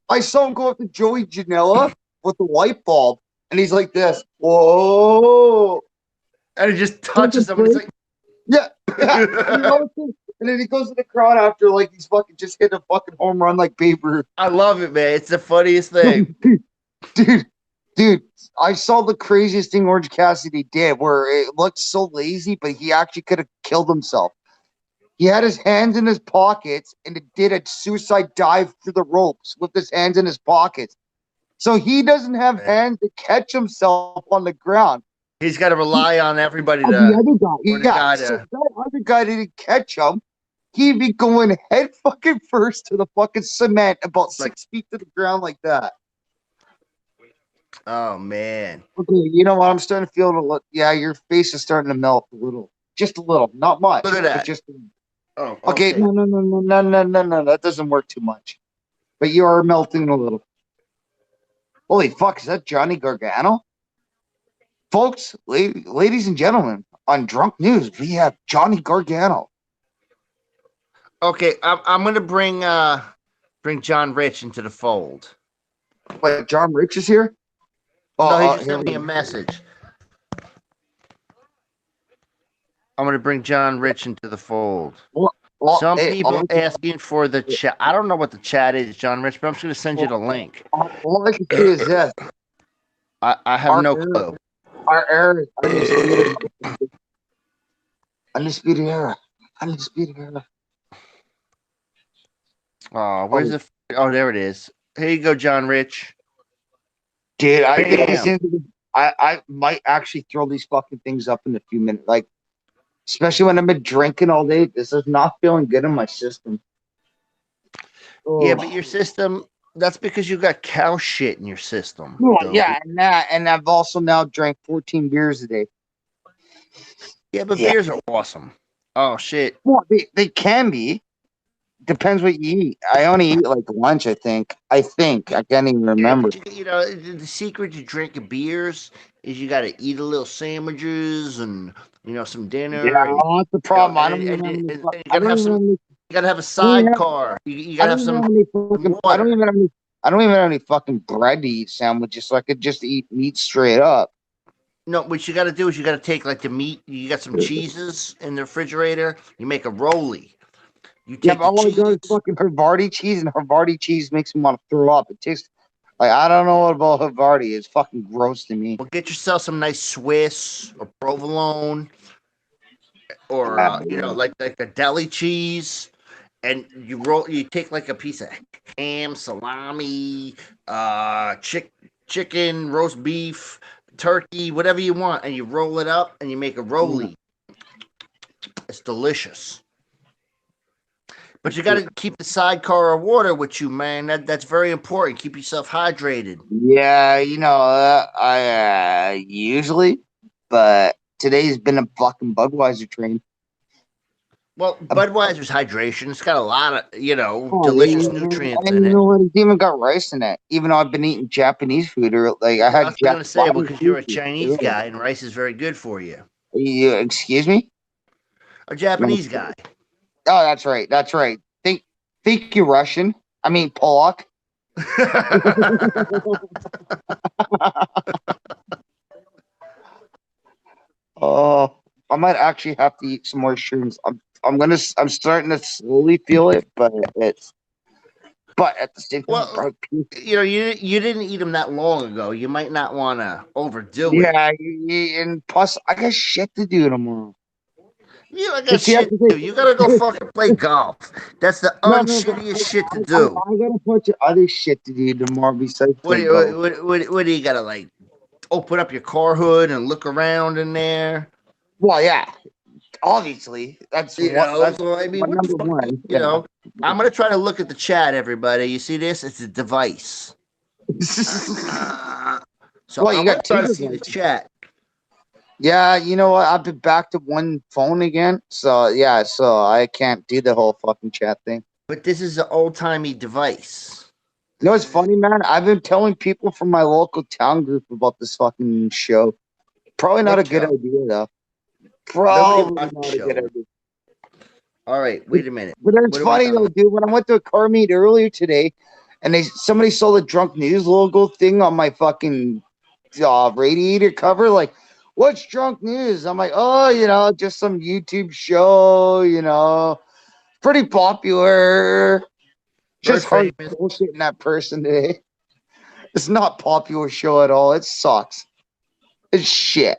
I saw him go up to Joey Janela with the light bulb, and he's like this. Whoa! And he just touches him, and he's like, yeah. And then he goes to the crowd after like he's fucking just hit a fucking home run like Babe Ruth. I love it, man. It's the funniest thing. Dude, I saw the craziest thing Orange Cassidy did where it looked so lazy, but he actually could have killed himself. He had his hands in his pockets and did a suicide dive through the ropes with his hands in his pockets. So he doesn't have hands to catch himself on the ground. He's got to rely on everybody to. The other guy, so that other guy didn't catch him. He'd be going head fucking first to the fucking cement about 6 feet to the ground like that. Oh man. Okay, you know what? I'm starting to feel a little. Yeah, your face is starting to melt a little, just a little, not much. Look at that. Just. Oh. Okay. No. That doesn't work too much. But you are melting a little. Holy fuck! Is that Johnny Gargano? Folks, ladies and gentlemen, on Drunk News, we have Johnny Gargano. Okay, I'm gonna bring John Rich into the fold. Wait, John Rich is here? No, he just sent me a message. I'm gonna bring John Rich into the fold. Some people asking for the chat. I don't know what the chat is, John Rich, but I'm just gonna send you the link. All I can say is this. I have no clue. Our era is undisputed era. Undisputed era. Oh, where's the? Oh, there it is. Here you go, John Rich. Dude, I might actually throw these fucking things up in a few minutes. Like, especially when I've been drinking all day. This is not feeling good in my system. Yeah, but your system. That's because you got cow shit in your system. Well, yeah, and I've also now drank 14 beers a day. Yeah, but beers are awesome. Oh shit. Well, they can be. Depends what you eat. I only eat like lunch. I think. I can't even remember. Yeah, you know, the secret to drinking beers is you got to eat a little sandwiches and some dinner. Yeah, that's the problem. You gotta have a sidecar. You gotta have some. I don't even have any fucking bread to eat sandwiches, so I could just eat meat straight up. No, what you got to do is you got to take like the meat. You got some cheeses in the refrigerator. You make a rollie. You take all I got is fucking Havarti cheese, and Havarti cheese makes me want to throw up. It tastes like I don't know what about Havarti. It's fucking gross to me. Well, get yourself some nice Swiss or provolone, or like a deli cheese. And you take like a piece of ham, salami, chicken, roast beef, turkey, whatever you want, and you roll it up and you make a rollie. It's delicious. But you got to keep the sidecar of water with you, man. That's very important. Keep yourself hydrated. Yeah, I usually, but today's been a fucking Budweiser train. Well, Budweiser's hydration. It's got a lot of, delicious nutrients in it. You know what? It's even got rice in it. Even though I've been eating Japanese food, or like I had. I was going to say, because you're a Chinese guy and rice is very good for you. Excuse me? A Japanese guy. Oh, that's right. That's right. Think you're Russian. I mean, Polak. Oh, I might actually have to eat some more shrooms. I'm starting to slowly feel it, but But at the same time, Well, bro, you know, you didn't eat them that long ago. You might not want to overdo it. yeah, and plus I got shit to do tomorrow. You don't But got see, that's shit the to do. thing. You gotta go fucking play golf. That's the No, unshittiest shit to I do. got a bunch of other shit to do tomorrow besides What play do golf. what do you gotta like? Open up your car hood and look around in there. Well, yeah, obviously that's You what know, that's so I mean, my what the number fuck? one. You Yeah. know, I'm gonna try to look at the chat, everybody. You see this? It's a device. So Well, you I'm gonna got try two to see the devices. chat. Yeah, you know what? I've been back to one phone again. So yeah, so I can't do the whole fucking chat thing. But this is an old timey device. You know what's funny, man? I've been telling people from my local town group about this fucking show. Probably not What a good show? idea though. Nobody Probably watched the not a good show. idea. All right, wait a minute. But it's What are we funny though, on? dude. When I went to a car meet earlier today, and somebody saw the drunk news logo thing on my fucking radiator cover, like, what's drunk news? I'm like, oh, just some YouTube show, pretty popular. Very Just hard famous. bullshitting that person today. It's not popular show at all. It sucks. It's shit.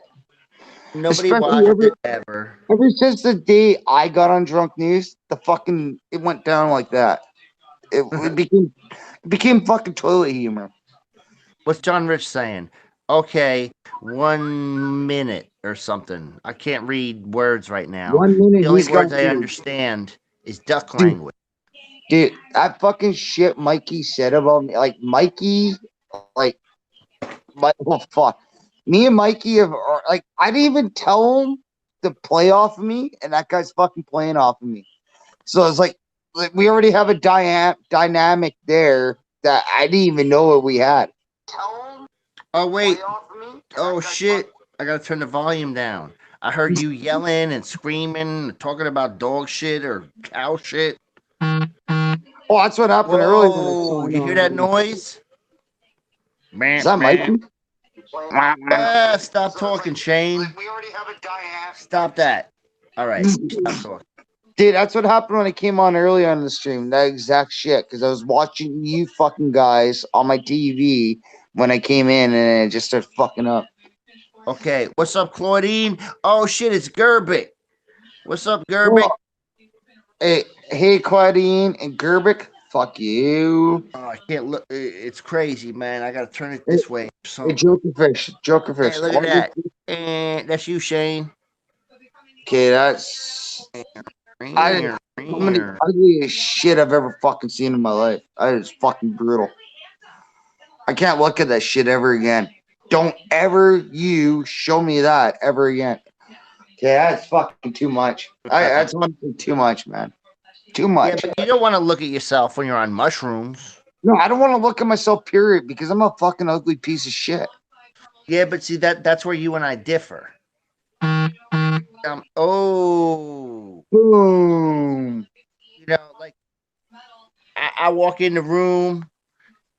Nobody Especially watched it ever. ever since the day I got on drunk news, it went down like that. It became fucking toilet humor. What's John Rich saying? Okay, 1 minute or something. I can't read words right now. 1 minute The only he's got words I understand is duck dude, language. dude, that fucking shit Mikey said about me, like Mikey, like oh fuck, me and Mikey like I didn't even tell him to play off of me, and that guy's fucking playing off of me. So it's like we already have a dynamic there that I didn't even know what we had. Oh wait. Oh shit. I gotta turn the volume down. I heard you yelling and screaming, talking about dog shit or cow shit. Oh, that's what happened earlier when I saw Whoa, him you hear that noise? Is that Mikey? Ah, stop talking, Shane. Stop that. All right, stop talking. Dude, that's what happened when I came on earlier on the stream. That exact shit. Because I was watching you fucking guys on my TV when I came in and it just started fucking up. Okay, what's up, Claudine? Oh shit, it's Gerbic. What's up, Gerbic? Well, hey, Claudine and Gerbic. Fuck you. Oh, I can't look. It's crazy, man. I gotta turn it this way. Hey, Jokerfish. Jokerfish. Hey, look at that. And that's you, Shane. Okay, that's. How many ugliest shit I've ever fucking seen in my life. That is fucking brutal. I can't look at that shit ever again. Don't ever you show me that ever again. Okay, that's fucking too much. That's honestly too much, man. Too much. Yeah, but you don't want to look at yourself when you're on mushrooms. No, I don't want to look at myself, period, because I'm a fucking ugly piece of shit. Yeah, but see that's where you and I differ. Oh, Boom. you know, like I walk in the room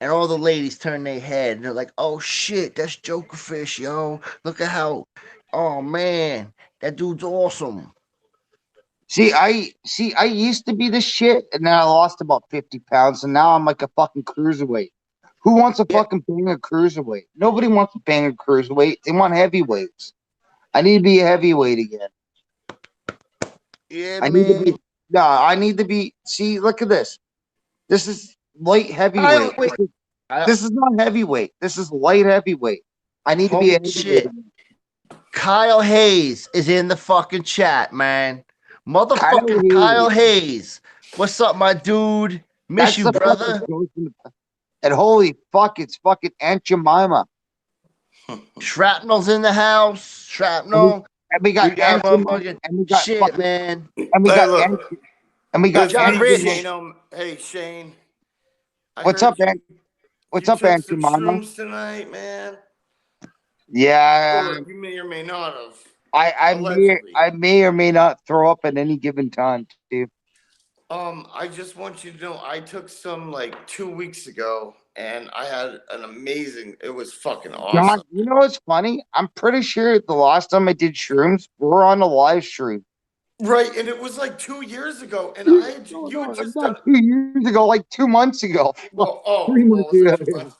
and all the ladies turn their head and they're like, "Oh shit, that's Jokerfish, yo! Look at how, oh man, that dude's awesome." See, I used to be this shit, and then I lost about 50 pounds, and now I'm like a fucking cruiserweight. Who wants to fucking bang a cruiserweight? Nobody wants to bang a cruiserweight. They want heavyweights. I need to be a heavyweight again. Yeah, I need to be. See, look at this. This is light heavyweight. This is not heavyweight. This is light heavyweight. I need to be a heavyweight. Shit. Kyle Hayes is in the fucking chat, man. Motherfucking Kyle Hayes. What's up, my dude? Miss you, brother. And holy fuck, it's fucking Aunt Jemima. Shrapnel's in the house. Shrapnel. And we got motherfucking shit, fucking, man. And we got John Rich. Hey Shane. What's up, man? What's up, Aunt Jemima? Shrooms tonight, man. Yeah. Or you may or may not have. I may or may not throw up at any given time, Steve. I just want you to know I took some like 2 weeks ago and I had an amazing, it was fucking awesome. John, you know what's funny? I'm pretty sure the last time I did shrooms, we were on a live stream. Right, and it was like 2 years ago, and No, you no, had it's just done. not 2 years ago, like 2 months ago. Well, oh, 3 months well, was it ago.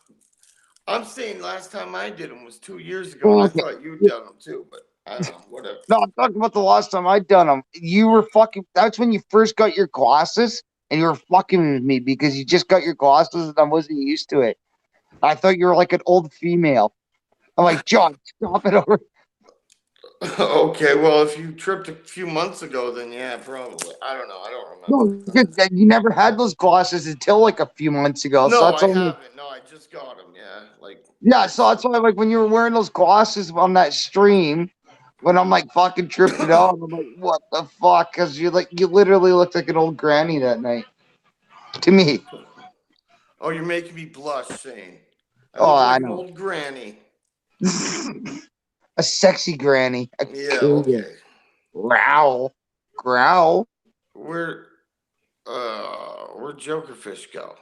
I'm saying last time I did them was 2 years ago, and I Okay. thought you'd done them too, but I don't know, whatever. No, I'm talking about the last time I done them. You were fucking. That's when you first got your glasses, and you were fucking with me because you just got your glasses, and I wasn't used to it. I thought you were like an old female. I'm like, John, stop it over. Okay, well, if you tripped a few months ago, then yeah, probably. I don't know. I don't remember. No, you never had those glasses until like a few months ago. So No, that's I all. haven't. No, I just got them. Yeah, like Yeah, so that's why, like, when you were wearing those glasses on that stream, when I'm like fucking tripped it out, I'm like, what the fuck? Because you literally looked like an old granny that night to me. oh, you're making me blush, Shane. I Oh, look I like an know. old granny. A sexy granny. A Yeah, cougar. okay. Growl. Growl. Where, where'd Jokerfish go?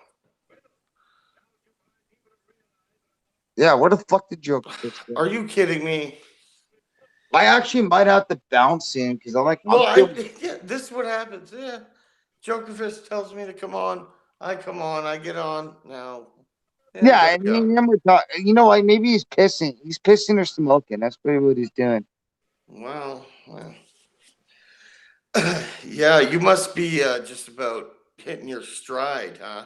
Yeah, where the fuck did Joker fish go? Are you kidding me? I actually might have to bounce in because I'm like, Well, I'm feeling. yeah, this is what happens. Yeah, Jokerfish tells me to come on. I come on. I get on. Now, yeah, Yeah, gotta and go. you know what? Maybe he's pissing. He's pissing or smoking. That's probably what he's doing. Well, yeah, you must be just about hitting your stride, huh?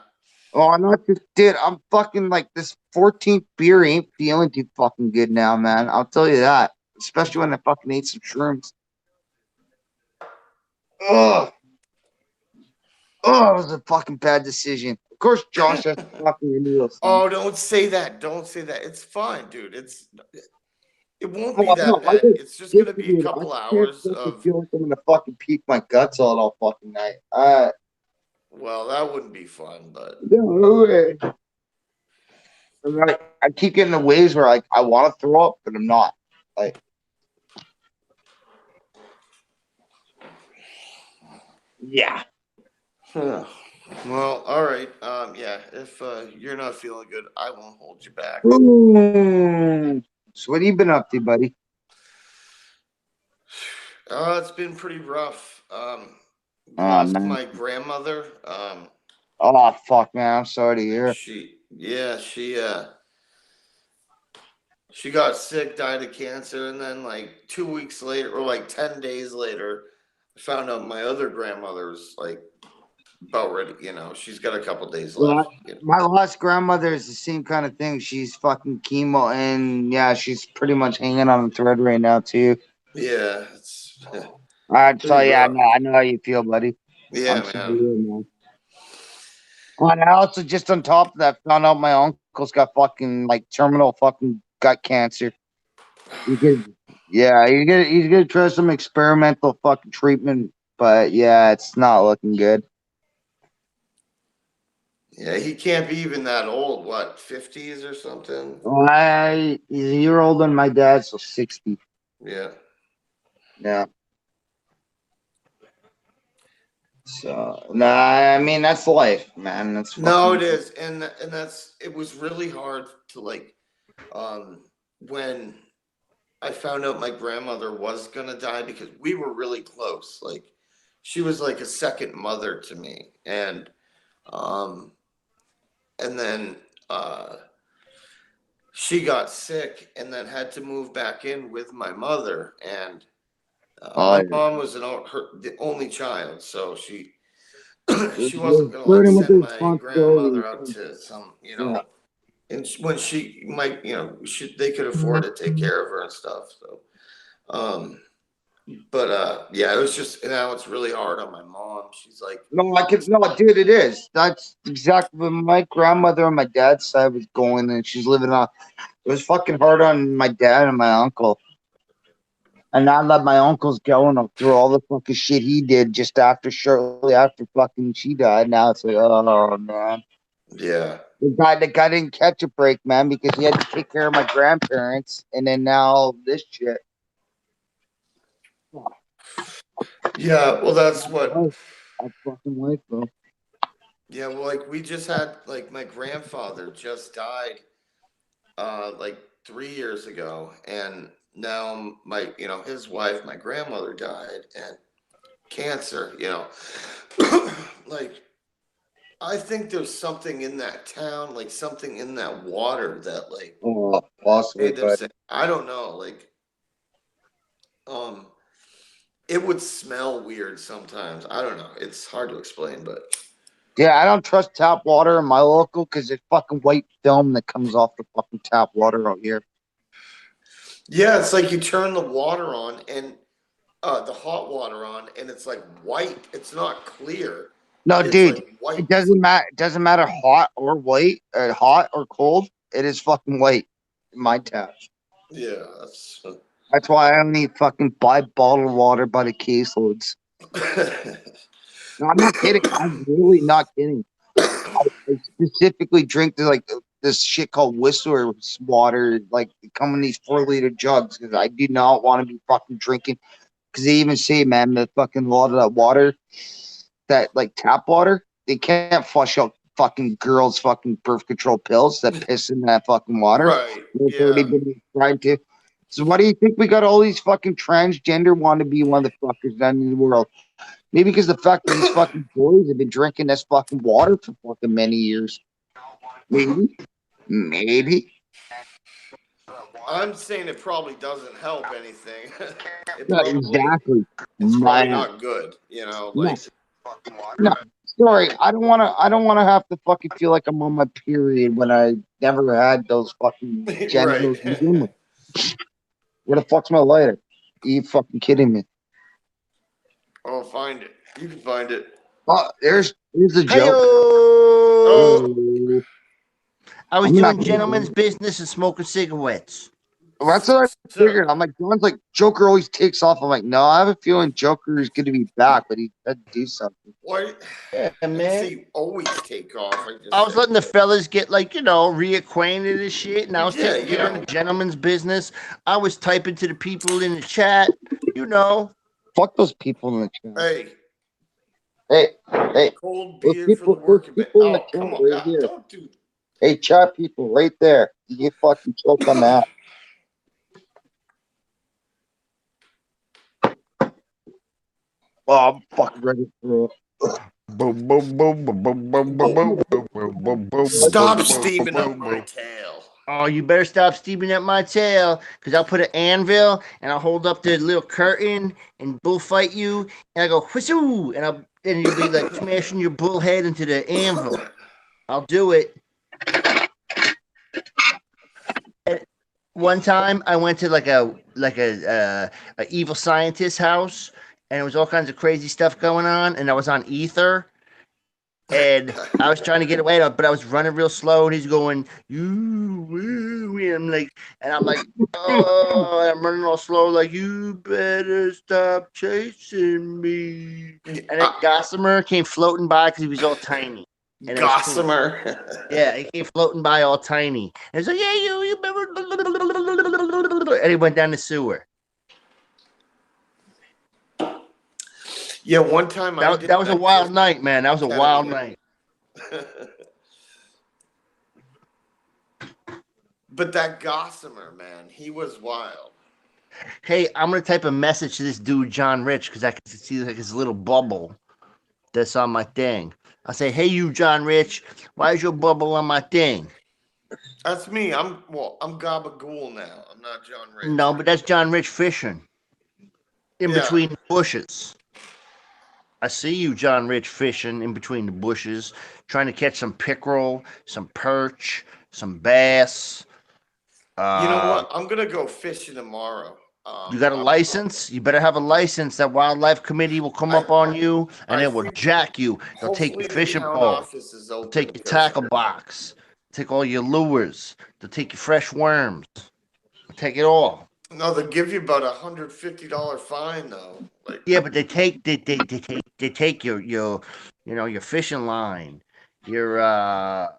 Oh, I'm not just dude. I'm fucking like this 14th beer ain't feeling too fucking good now, man. I'll tell you that. Especially when I fucking ate some shrooms. Ugh. Oh, it was a fucking bad decision. Of course, Josh has to fucking renew those things. Oh, don't say that. Don't say that. It's fine, dude. It won't be Oh, that no, I bad. just, It's just gonna listen, be a dude, I couple can't hours fucking of. feel like I'm gonna fucking peek my guts out all fucking night. Well, that wouldn't be fun, but No way. I'm like, I keep getting the waves where like I want to throw up, but I'm not. Like, yeah. Huh. Well, all right. Yeah. If you're not feeling good, I won't hold you back. So what have you been up to, buddy? It's been pretty rough. Oh Lost man. my grandmother. Oh fuck, man. I'm sorry to hear. Yeah, she got sick, died of cancer, and then like 2 weeks later, or like 10 days later, I found out my other grandmother's like about ready. She's got a couple days Well, left. my last grandmother is the same kind of thing. She's fucking chemo, and yeah, she's pretty much hanging on the thread right now too. Yeah, it's So pretty yeah, rough. I know how you feel, buddy. Yeah, I'm sorry, to man. hear, man. And I also just on top of that found out my uncle's got fucking like terminal fucking gut cancer. Yeah, he's gonna try some experimental fucking treatment, but yeah, it's not looking good. Yeah, he can't be even that old. What, 50s or something? He's a year older than my dad, so 60. Yeah. Yeah. So nah, I mean that's life, man. That's No, fucking it is, and it was really hard to like, when I found out my grandmother was gonna die because we were really close. Like, she was like a second mother to me, um, and then she got sick and then had to move back in with my mother, and my mom was the only child, so she wasn't gonna like burden with the send my responsibility. grandmother out to some, Yeah. and when she might, they could afford to take care of her and stuff. So, but yeah, it was just now it's really hard on my mom. She's like, No, dude, it is. That's exactly what my grandmother on my dad's side was going, and she's living on. It was fucking hard on my dad and my uncle. And now that my uncle's going through all the fucking shit he did just shortly after fucking she died, now it's like, oh man. yeah, The guy didn't catch a break, man, because he had to take care of my grandparents, and then now this shit. yeah. Well, that's what. That's fucking life, bro. Yeah, well, like we just had like my grandfather just died, like 3 years ago, and now his wife, my grandmother, died, and cancer, like I think there's something in that town, like something in that water that like Possibly, made them but say, I don't know, like it would smell weird sometimes. I don't know. It's hard to explain, but yeah, I don't trust tap water in my local because there's fucking white film that comes off the fucking tap water out here. yeah, it's like you turn the water on and the hot water on, and it's like white. It's not clear. No, It's dude, like white. it doesn't matter. It doesn't matter hot or white, or hot or cold. It is fucking white in my tap. Yeah, That's why I only fucking buy bottled water by the caseloads. No, I'm not kidding. I'm really not kidding. I specifically drink this shit called Whistler water, like come in these 4-liter jugs, because I do not want to be fucking drinking. Because they even say, man, the fucking lot of that water, that like tap water, they can't flush out fucking girls' fucking birth control pills that piss in that fucking water. right. It's already Yeah. been tried to. So why do you think we got all these fucking transgender wannabe motherfuckers down in the world? Maybe because the fact that these fucking boys have been drinking this fucking water for fucking many years. Maybe. Maybe. I'm saying it probably doesn't help anything. No, exactly. It's probably Man. not good, No. like No. Sorry, I don't wanna have to fucking feel like I'm on my period when I never had those fucking genitals to begin with. Where the fuck's my lighter? Are you fucking kidding me? Oh, find it. You can find it. Oh, here's the joke. Oh, Oh. I was I'm not doing kidding. gentlemen's business and smoking cigarettes. Well, that's what I so- figured. I'm like, John's like, Joker always takes off. I'm like, no, I have a feeling Joker is going to be back, but he had to do something. why? Yeah, I didn't man. say you always take off. I was letting the fellas get reacquainted and shit, and I was Yeah, taking care of the gentleman's business. I was typing to the people in the chat, Fuck those people in the chat. Hey, Hey, cold those beer people- for the working those man. people in the Oh, come chat on. right here. Don't do hey, chat people, right there. You get fucking choked on that. Oh, I'm fucking ready for it. Stop steaming up my tail. Oh, you better stop steaming at my tail, because I'll put an anvil, and I'll hold up the little curtain and bullfight you, and I go, whistle, and you'll be like smashing your bull head into the anvil. I'll do it. And one time I went to like a evil scientist house, and it was all kinds of crazy stuff going on, and I was on ether, and I was trying to get away, but I was running real slow, and he's going, you woo, and I'm like, oh, and I'm running all slow, like, you better stop chasing me. And then Gossamer came floating by because he was all tiny. And it was cool. Gossamer. Yeah, he came floating by all tiny. And he's like, yeah, you better. And he went down the sewer. Yeah, one time That was a wild night, man. That was a wild night. But that Gossamer, man, he was wild. Hey, I'm gonna type a message to this dude, John Rich, because I can see like his little bubble that's on my thing. I'll say, hey, you, John Rich, why is your bubble on my thing? That's me. I'm Gabagool now. I'm not John Rich. No, but that's John Rich fishing in Yeah. between the bushes. I see you, John Rich, fishing in between the bushes, trying to catch some pickerel, some perch, some bass. You know what? I'm gonna go fishing tomorrow. You got a license? You better have a license. That wildlife committee will come up on you, and I it will think jack you. They'll take Hopefully your the fishing town pole. office is They'll open take your because- tackle box. Take all your lures. They'll take your fresh worms. They'll take it all. No, they give you about $150 fine though. Like, Yeah, but they take your fishing line, your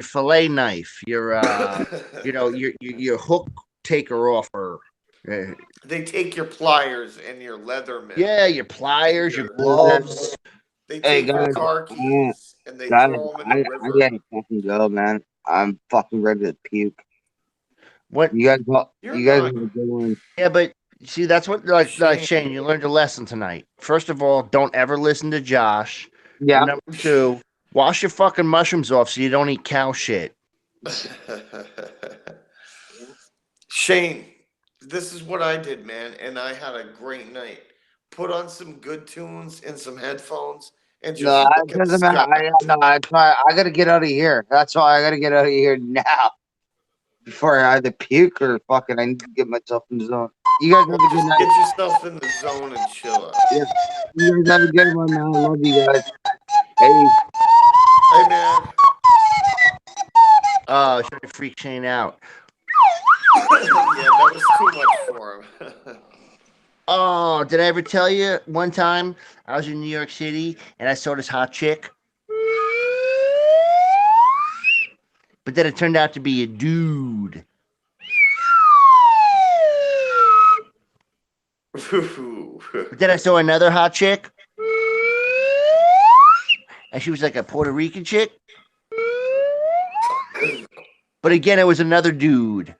fillet knife, your hook taker offer. they take your pliers and your Leatherman. Yeah, your pliers, your gloves. They Hey, take your guys, car keys and they guys, throw them in I the river. gotta fucking go, man. I'm fucking ready to puke. What? You guys You're have not. a good one. Yeah, but See, that's what like Shane, you learned a lesson tonight. First of all, don't ever listen to Josh. Yeah. And number two, wash your fucking mushrooms off so you don't eat cow shit. Shane, this is what I did, man, and I had a great night. Put on some good tunes and some headphones and just No, look it at the doesn't matter. sky. That's why I gotta get out of here. That's why I gotta get out of here now before I either puke or fucking I need to get myself in the zone. You guys have a good Just night. get yourself in the zone and chill out. You guys have a good one, man. I love you guys. Hey. Hey, man. Oh, trying to freak Shane out. Yeah, that was too much for him. Oh, did I ever tell you one time I was in New York City and I saw this hot chick? But then it turned out to be a dude. But then I saw another hot chick. And she was like a Puerto Rican chick. But again, it was another dude.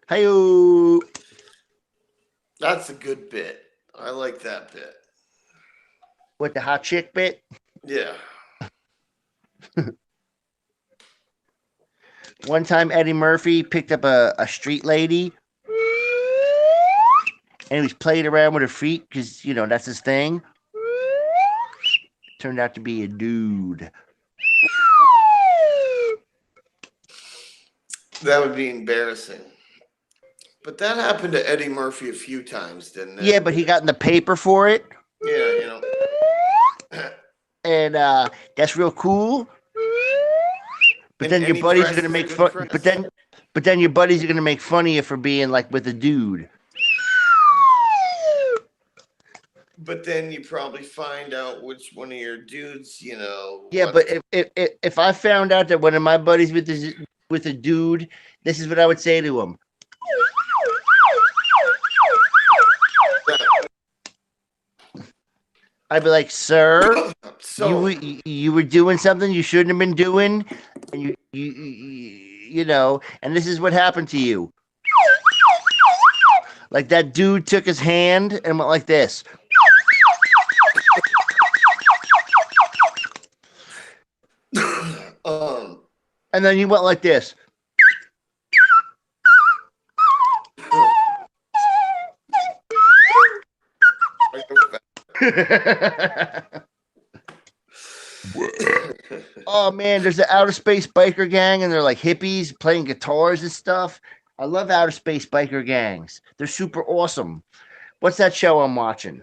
Hey-o. That's a good bit. I like that bit. What, the hot chick bit? Yeah. One time Eddie Murphy picked up a street lady and he was playing around with her feet because, you know, that's his thing. Turned out to be a dude. That would be embarrassing. But that happened to Eddie Murphy a few times, didn't it? Yeah, but he got in the paper for it. Yeah, you know. And that's real cool. But And then your any buddies are press gonna is make good fun. press. But then your buddies are gonna make fun of you for being like with a dude. But then you probably find out which one of your dudes, you know. Yeah, but if I found out that one of my buddies with a dude, this is what I would say to him. I'd be like, sir, So you were doing something you shouldn't have been doing, and you know, and this is what happened to you. Like that dude took his hand and went like this. And then you went like this. Oh man, there's an outer space biker gang and they're like hippies playing guitars and stuff. I love outer space biker gangs. They're super awesome. What's that show I'm watching?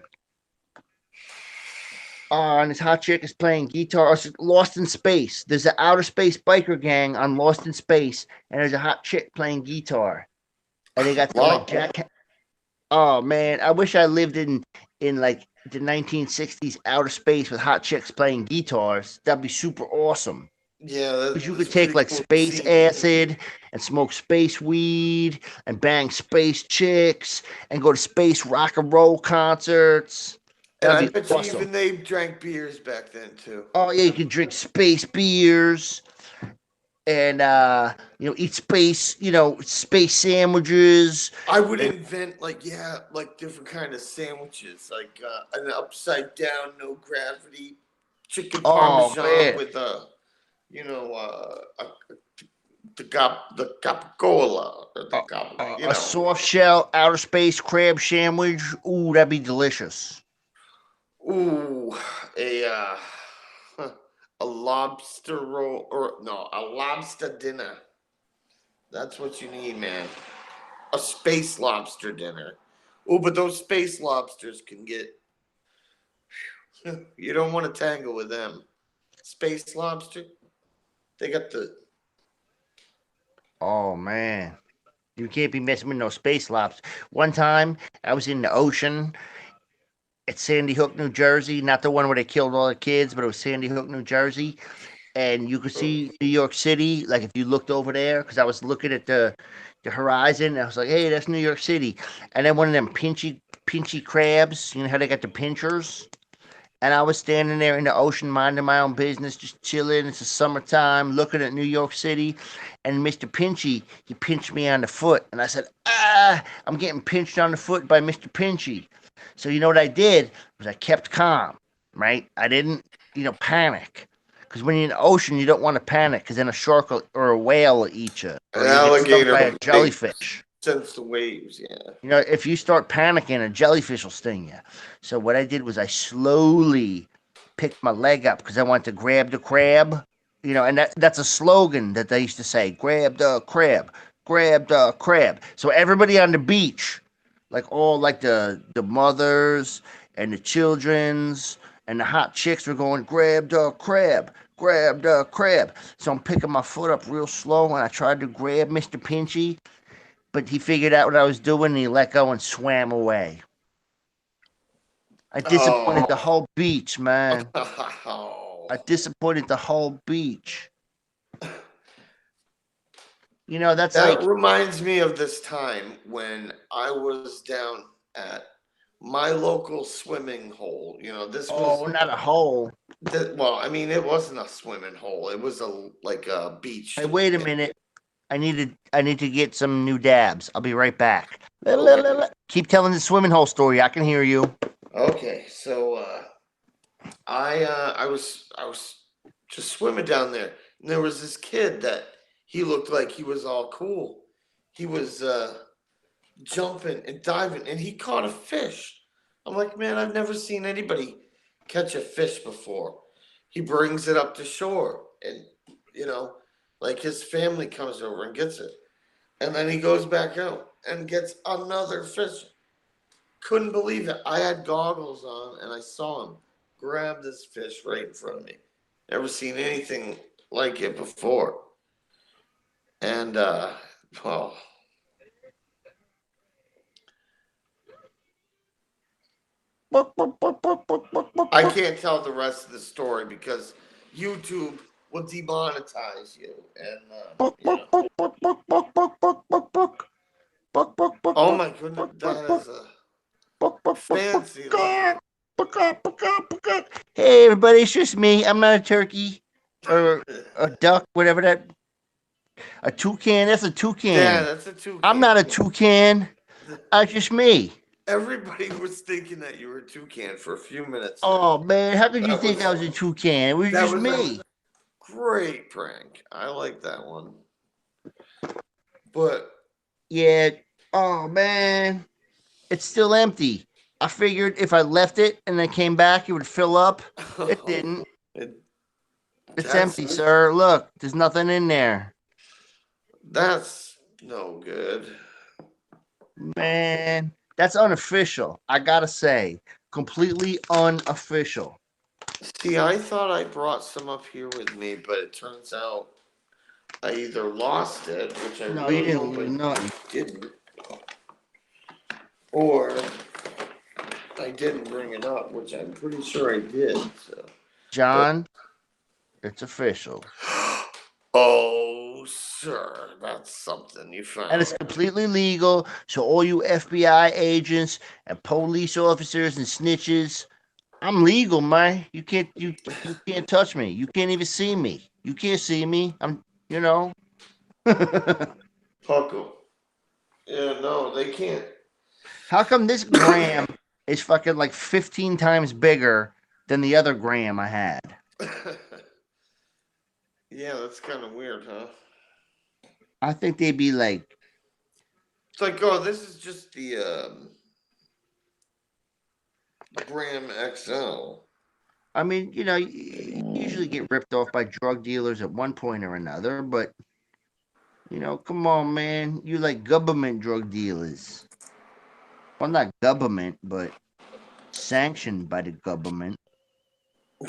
And this hot chick is playing guitar. Oh, it's Lost in Space. There's an outer space biker gang on Lost in Space, and there's a hot chick playing guitar. And they got the, like jack. Oh man, I wish I lived in like the 1960s outer space with hot chicks playing guitars. That'd be super awesome. yeah, Because you could take like space acid and smoke space weed and bang space chicks and go to space rock and roll concerts. And I That'd be bet you awesome. even they drank beers back then too. Oh yeah, you could drink space beers and you know, eat space, you know, space sandwiches. I would invent like different kind of sandwiches, like an upside down, no gravity chicken Oh, parmesan man. with the capicola or the you A know. soft shell outer space crab sandwich. Ooh, that'd be delicious. Ooh, a lobster roll a lobster dinner. That's what you need, man. A space lobster dinner. Oh, but those space lobsters can get. You don't want to tangle with them. Space lobster. They got the. Oh man, you can't be messing with no space lobster. One time, I was in the ocean at Sandy Hook, New Jersey. Not the one where they killed all the kids, but it was Sandy Hook, New Jersey. And you could see New York City, like if you looked over there, because I was looking at the horizon. And I was like, hey, that's New York City. And then one of them pinchy crabs, you know how they got the pinchers? And I was standing there in the ocean, minding my own business, just chilling. It's the summertime, looking at New York City. And Mr. Pinchy, he pinched me on the foot. And I said, I'm getting pinched on the foot by Mr. Pinchy. So you know what I did was I kept calm, right? I didn't, panic. Because when you're in the ocean, you don't want to panic because then a shark or a whale will eat you. Or An you get stung alligator by a will jellyfish. Sense the waves, yeah. If you start panicking, a jellyfish will sting you. So what I did was I slowly picked my leg up because I wanted to grab the crab. And that's a slogan that they used to say, grab the crab, grab the crab. So everybody on the beach, like all like the mothers and the children's and the hot chicks were going, grab the crab, grab the crab. So I'm picking my foot up real slow and I tried to grab Mr. Pinchy. But he figured out what I was doing and he let go and swam away. I disappointed the whole beach, man. I disappointed the whole beach. That's That like, reminds me of this time when I was down at my local swimming hole. This was not a hole. well, I mean, it wasn't a swimming hole. It was like a beach. Hey, wait a minute. I need to get some new dabs. I'll be right back. Okay. Keep telling the swimming hole story. I can hear you. Okay, so I was just swimming down there, and there was this kid that he looked like he was all cool. He was jumping and diving, and he caught a fish. I'm like, man, I've never seen anybody catch a fish before. He brings it up to shore, and like his family comes over and gets it, and then he goes back out and gets another fish. Couldn't believe it. I had goggles on and I saw him grab this fish right in front of me. Never seen anything like it before. And well, I can't tell the rest of the story because YouTube will demonetize you. And oh my goodness, that is a fancy laugh. Hey, everybody, it's just me. I'm not a turkey or a duck, whatever that. A toucan. That's a toucan. Yeah, that's a toucan. I'm not a toucan. I'm just me. Everybody was thinking that you were a toucan for a few minutes. Oh man, how could you think I was a toucan? It was just me. Great prank. I like that one. But yeah, oh man, it's still empty. I figured if I left it and then came back, it would fill up. It didn't. It's empty, sir. Look, there's nothing in there. That's no good. Man, that's unofficial. I gotta say, completely unofficial. See, I thought I brought some up here with me, but it turns out I either lost it, which I No, really you didn't hope lose I nothing. didn't, or I didn't bring it up, which I'm pretty sure I did. So. John, it's official. Oh, sir, that's something you found. And it's completely legal. So all you FBI agents and police officers and snitches, I'm legal, man. You can't touch me. You can't even see me. You can't see me. Puckle. Yeah, no, they can't. How come this gram is fucking like 15 times bigger than the other gram I had? Yeah, that's kind of weird, huh? I think they'd be like, It's like, oh, this is just the Gram XL. I mean, you usually get ripped off by drug dealers at one point or another, but come on, man. You like government drug dealers. Well, not government, but sanctioned by the government.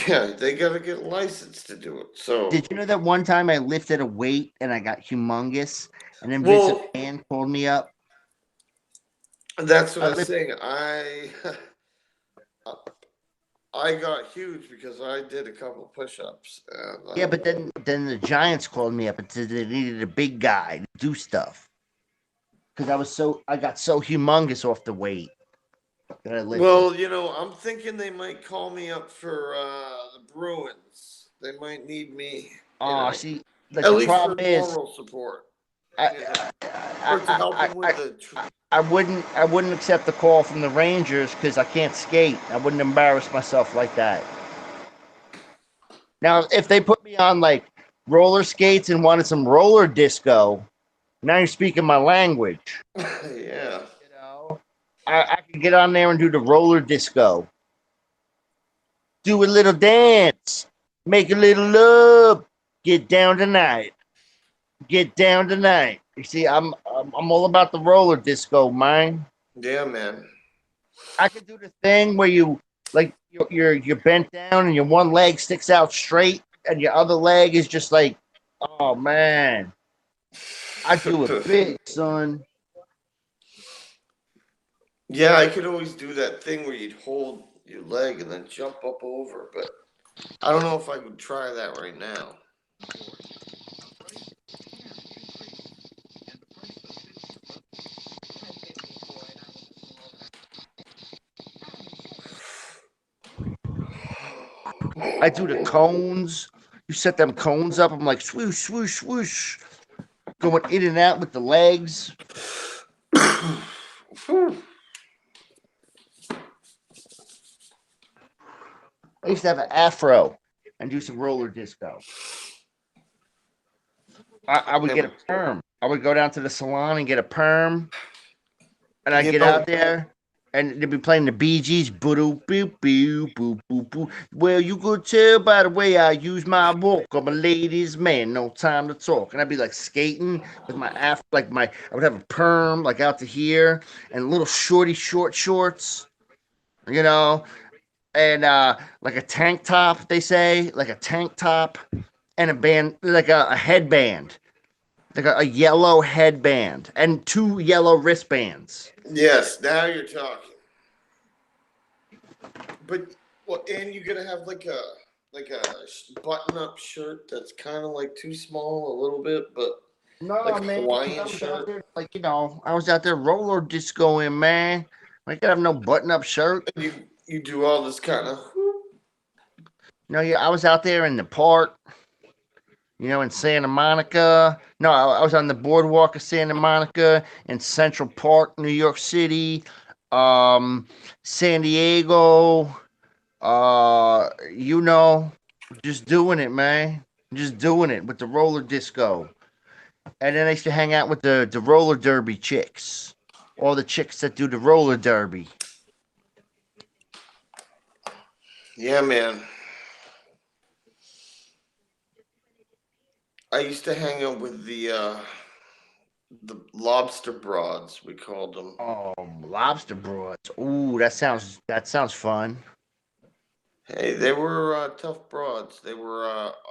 Yeah, they gotta get licensed to do it. So Did you know that one time I lifted a weight and I got humongous, and then Well- Vincent Mann called me up? that's what I I was lift- saying. I got huge because I did a couple push-ups. And, Yeah, but then the Giants called me up and said they needed a big guy to do stuff because I got so humongous off the weight. That I live Well, I'm thinking they might call me up for the Bruins. They might need me, Oh, see, like at the least for problem is, moral support, I, you know, I, or to help I, them I, with the. I wouldn't accept the call from the Rangers because I can't skate. I wouldn't embarrass myself like that. Now, if they put me on like roller skates and wanted some roller disco, now you're speaking my language. Yeah. You know, I could get on there and do the roller disco, do a little dance, make a little love, get down tonight, get down tonight. You see, I'm all about the roller disco, man. Yeah, man. I could do the thing where you like you're bent down and your one leg sticks out straight and your other leg is just like, oh man, I do it big, son. Yeah, I could always do that thing where you'd hold your leg and then jump up over, but I don't know if I would try that right now. I do the cones. You set them cones up. I'm like swoosh, swoosh, swoosh, going in and out with the legs. I used to have an afro and do some roller disco. I would get a perm. I would go down to the salon and get a perm, and I'd You get know- out there, and they'd be playing the Bee Gees. Boo boo boo boo boo boo. Well, you could tell by the way I use my walk. I'm a ladies' man, no time to talk. And I'd be like skating with my I would have a perm like out to here, and little short shorts, you know, and like a tank top. They say like a tank top and a band, like a headband, like a yellow headband, and two yellow wristbands. Yes, now you're talking. But and you're gonna have like a button-up shirt that's kind of like too small a little bit, but No, like man. Hawaiian I was shirt. out there, like I was out there roller discoing, man. I could have no button-up shirt. And you do all this kind of. No, yeah, I was out there in the park, in Santa Monica. No, I was on the boardwalk of Santa Monica in Central Park, New York City, San Diego. You know, just doing it, man. Just doing it with the roller disco. And then I used to hang out with the roller derby chicks. All the chicks that do the roller derby. Yeah, man. I used to hang out with the lobster broads, we called them. Oh, lobster broads. Ooh, that sounds fun. Hey, they were tough broads. They were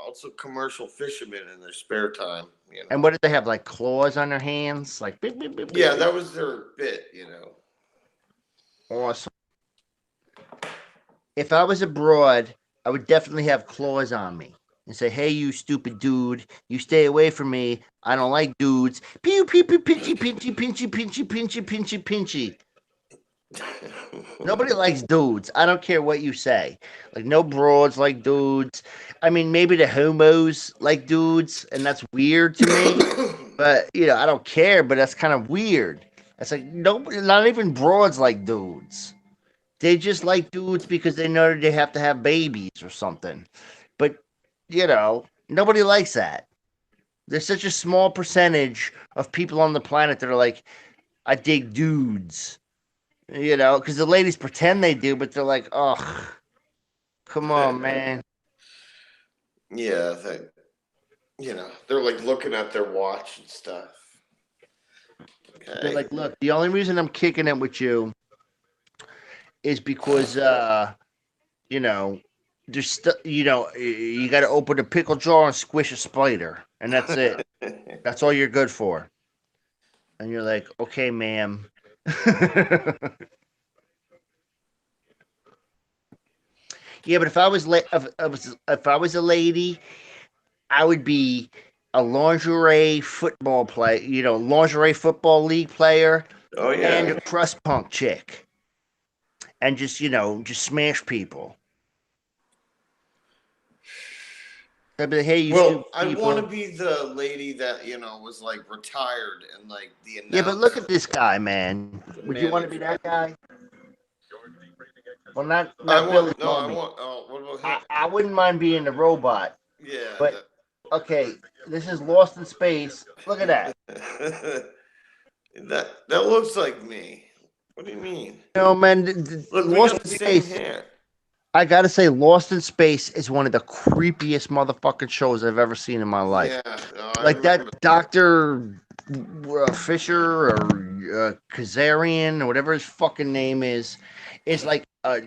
also commercial fishermen in their spare time. And what did they have? Like claws on their hands? Like beep, beep, beep, beep, Yeah, beep. that was their bit. Awesome. If I was abroad, I would definitely have claws on me and say, "Hey, you stupid dude, you stay away from me. I don't like dudes." Pew pew pew pinchy pinchy pinchy pinchy pinchy pinchy pinchy. Nobody likes dudes. I don't care what you say. Like no broads like dudes. I mean, maybe the homos like dudes, and that's weird to me. But I don't care. But that's kind of weird. It's like nobody, not even broads like dudes. They just like dudes because they know they have to have babies or something. But nobody likes that. There's such a small percentage of people on the planet that are like, I dig dudes. Because the ladies pretend they do, but they're like, oh, come on, man. Yeah, they're like looking at their watch and stuff. They're Okay. like, look, the only reason I'm kicking it with you is because, there's you got to open a pickle jar and squish a spider, and that's it. That's all you're good for. And you're like, okay, ma'am. Yeah, but if I was if I was a lady, I would be a lingerie football player, lingerie football league player, Oh and yeah. a crust punk chick. and just just smash people. I'd be like, hey, you Well, stupid I people. want to be the lady that was like retired and like the Yeah, but look at announcer. this guy, man. Would you want to be that guy? Well, not I Billy want no, I Bobby. want. Oh, what about him? I wouldn't mind being the robot. Yeah. But okay, this is Lost in Space. Look at that. that looks like me. What do you mean? Man, Look, we Lost got in the same Space. hair. I gotta say, Lost in Space is one of the creepiest motherfucking shows I've ever seen in my life. Yeah, no, I Like remember. that Dr. Fisher or Kazarian or whatever his fucking name is like a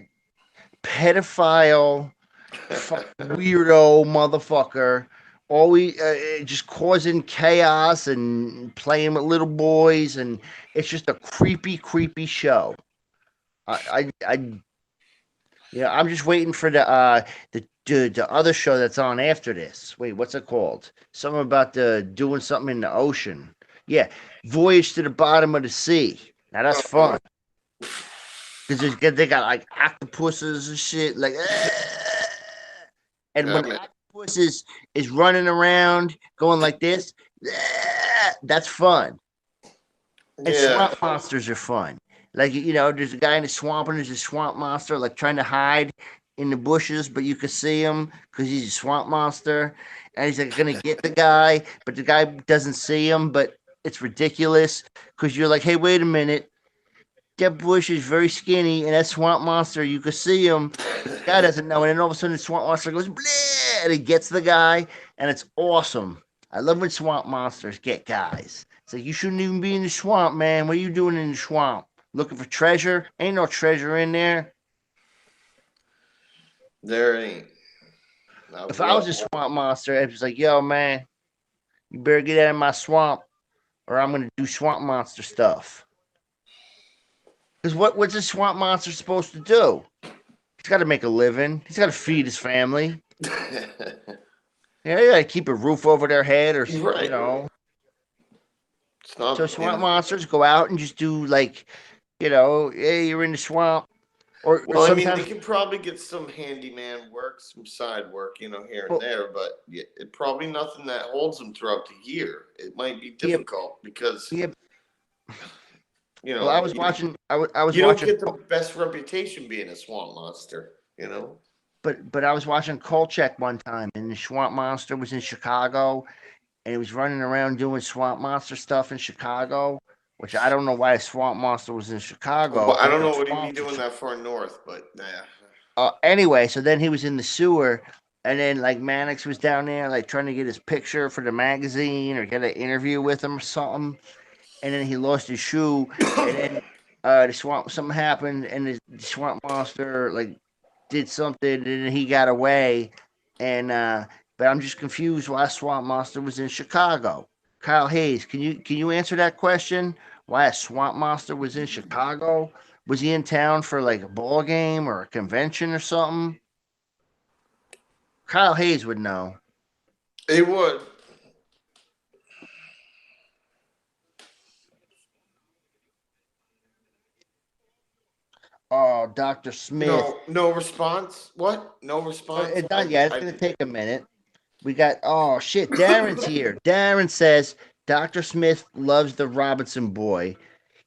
pedophile, weirdo motherfucker, always just causing chaos and playing with little boys, and it's just a creepy show. I'm just waiting for the other show that's on after this. Wait, what's it called? Something about doing something in the ocean. Yeah, Voyage to the Bottom of the Sea. Now that's fun. Because they got like octopuses and shit, like, and when the octopus is running around going like this, that's fun. And swamp monsters are fun. Like, there's a guy in the swamp and there's a swamp monster like trying to hide in the bushes, but you can see him because he's a swamp monster, and he's like gonna get the guy, but the guy doesn't see him. But it's ridiculous because you're like, hey, wait a minute. That bush is very skinny, and that swamp monster, you can see him. The guy doesn't know, and then all of a sudden, the swamp monster goes, bleh, and he gets the guy, and it's awesome. I love when swamp monsters get guys. It's like, you shouldn't even be in the swamp, man. What are you doing in the swamp? Looking for treasure? Ain't no treasure in there. There ain't. If I was a swamp monster, it was like, yo, man, you better get out of my swamp, or I'm gonna do swamp monster stuff. Because what's a swamp monster supposed to do? He's got to make a living. He's got to feed his family. Yeah, you got to keep a roof over their head, or Right. It's not, So swamp monsters go out and just do like, hey, you're in the swamp. Or Well, sometimes, I mean, they could probably get some handyman work, some side work, here and there, but it probably nothing that holds them throughout the year. It might be difficult because, well, I was watching. I was you don't watching. get the best reputation being a swamp monster, But I was watching Kolchak one time, and the swamp monster was in Chicago, and he was running around doing swamp monster stuff in Chicago, which I don't know why a swamp monster was in Chicago. Well, I don't know what he'd be doing that far north, but yeah. Anyway, so then he was in the sewer, and then like Mannix was down there, like trying to get his picture for the magazine or get an interview with him or something, and then he lost his shoe, and then something happened, and the swamp monster like did something, and then he got away, and but I'm just confused why swamp monster was in Chicago. Kyle Hayes, can you answer that question? Why a swamp monster was in Chicago? Was he in town for like a ball game or a convention or something? Kyle Hayes would know. He would. Oh, Dr. Smith. No response. What? No response. It's not yet. It's gonna take a minute. We got shit. Darren's here. Darren says Dr. Smith loves the Robinson boy.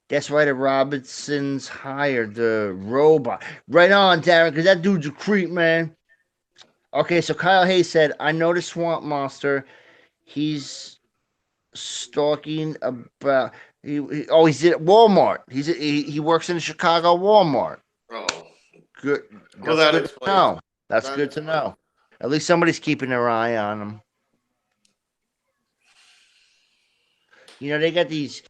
That's why the Robinsons hired the robot. Right on, Darren, because that dude's a creep, man. Okay, so Kyle Hayes said, I know the swamp monster. He's stalking about he's at Walmart. He works in the Chicago Walmart. Oh. Good. Well, that explains. No, that's good to know. At least somebody's keeping their eye on him. They got these,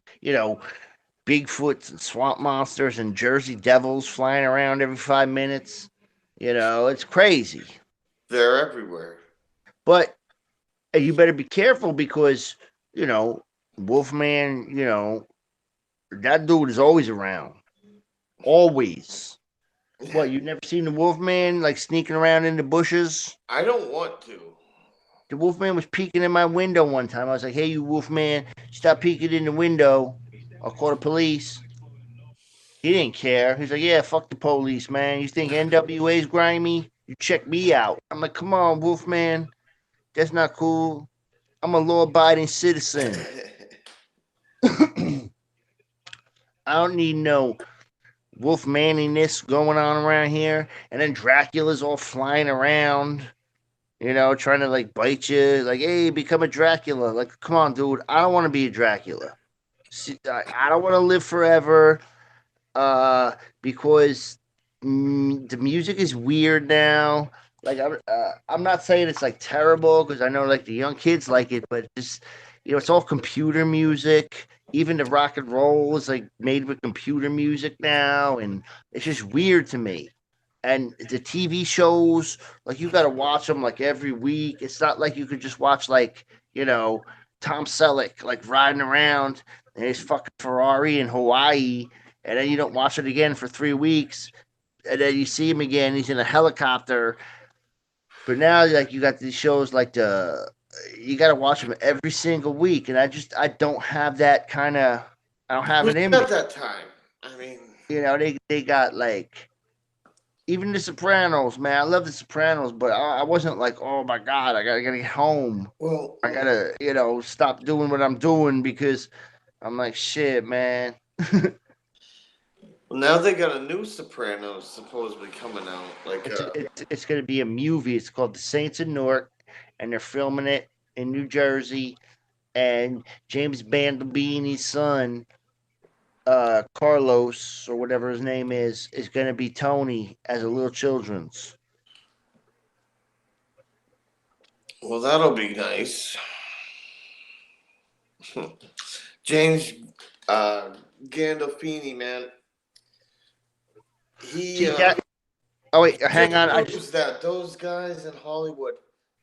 Bigfoots and swamp monsters and Jersey Devils flying around every 5 minutes. It's crazy. They're everywhere. But you better be careful because, Wolfman, that dude is always around. Always. What, you've never seen the Wolfman like sneaking around in the bushes? I don't want to. The Wolfman was peeking in my window one time. I was like, hey, you Wolfman, stop peeking in the window. I'll call the police. He didn't care. He's like, yeah, fuck the police, man. You think NWA's grimy? You check me out. I'm like, come on, Wolfman. That's not cool. I'm a law-abiding citizen. I don't need no Wolfmaniness going on around here. And then Dracula's all flying around, trying to like bite you. Like, hey, become a Dracula. Like, come on, dude. I don't want to be a Dracula. See, I don't want to live forever. Because the music is weird now. Like I'm not saying it's like terrible because I know like the young kids like it, but just it's all computer music. Even the rock and roll is like made with computer music now, and it's just weird to me. And the TV shows, like you got to watch them like every week. It's not like you could just watch like Tom Selleck like riding around in his fucking Ferrari in Hawaii, and then you don't watch it again for 3 weeks, and then you see him again. He's in a helicopter. But now, like you got these shows like you got to watch them every single week, and I don't have that kind of. I don't have Who's it in me. got that time? I mean, They got like even the Sopranos, man. I love the Sopranos, but I wasn't like, oh my god, I gotta get home. well, I gotta stop doing what I'm doing because I'm like shit, man. now they got a new Sopranos supposedly coming out. Like, It's going to be a movie. It's called The Saints of Newark, and they're filming it in New Jersey. And James Bandolini's son, Carlos or whatever his name is going to be Tony as a little children's. well, that'll be nice. James Gandolfini, man. He. Oh wait, hang on. That those guys in Hollywood,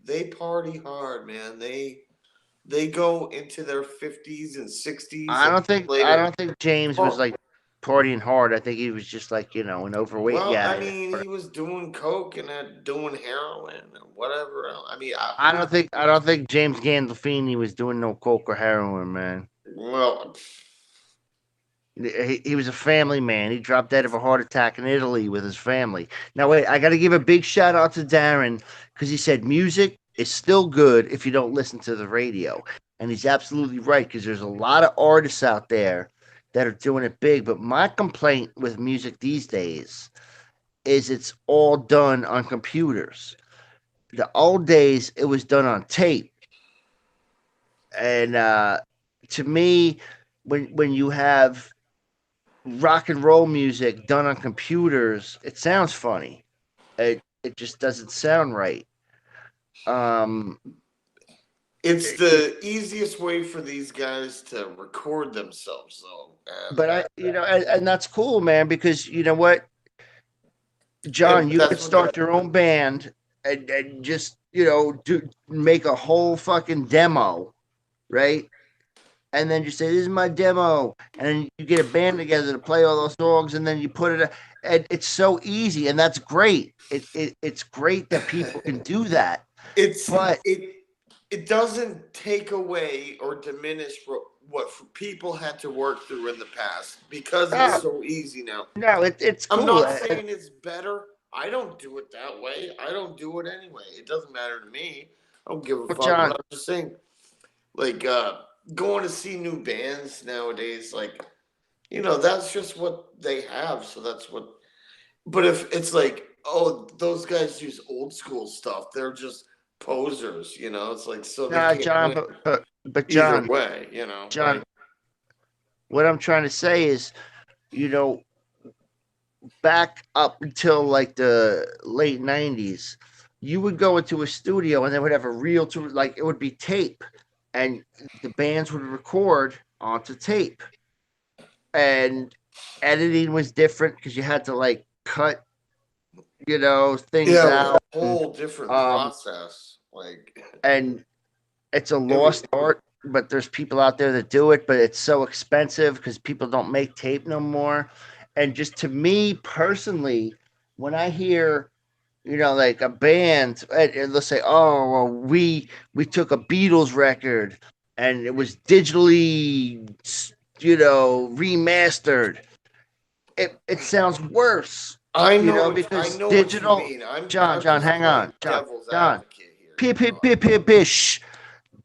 they party hard, man. They go into their 50s and 60s. I don't think James was like partying hard. I think he was just like an overweight guy. I mean, he was doing coke and doing heroin and whatever else. I mean, I don't think James Gandolfini was doing no coke or heroin, man. Well, he was a family man. He dropped dead of a heart attack in Italy with his family. Now, wait, I got to give a big shout out to Darren because he said music is still good if you don't listen to the radio. And he's absolutely right because there's a lot of artists out there that are doing it big. But my complaint with music these days is it's all done on computers. The old days, it was done on tape. And to me, when you have rock and roll music done on computers, it sounds funny. It just doesn't sound right. It's the easiest way for these guys to record themselves, though. But and that's cool, man, because you know what, John, you could start your own band and just make a whole fucking demo, right? And then you say, this is my demo. And then you get a band together to play all those songs, and then you put it. And it's so easy, and that's great. It's great that people can do that. It doesn't take away or diminish what people had to work through in the past because it's so easy now. No, it's cool. I'm not saying it's better. I don't do it that way. I don't do it anyway. It doesn't matter to me. I don't give a fuck. John, I'm just saying, like, going to see new bands nowadays, like, that's just what they have. So that's what. But if it's like, oh, those guys use old school stuff, they're just posers. It's like so. Nah, John, but John, either way, John, right? What I'm trying to say is, back up until like the late 90s, you would go into a studio and they would have a reel to, like, it would be tape, and the bands would record onto tape, and editing was different because you had to like cut things out. A whole different process, like, and it's a lost art, but there's people out there that do it, but it's so expensive because people don't make tape no more. And just to me personally, when I hear, like a band, and let's say, oh, well, we took a Beatles record and it was digitally, remastered. it sounds worse. I You know, know, I because know digital. what you mean. John, I'm John, just hang on, playing John, devil's John. advocate here. Pip, you pip, know? pip, pip, pip. Shh.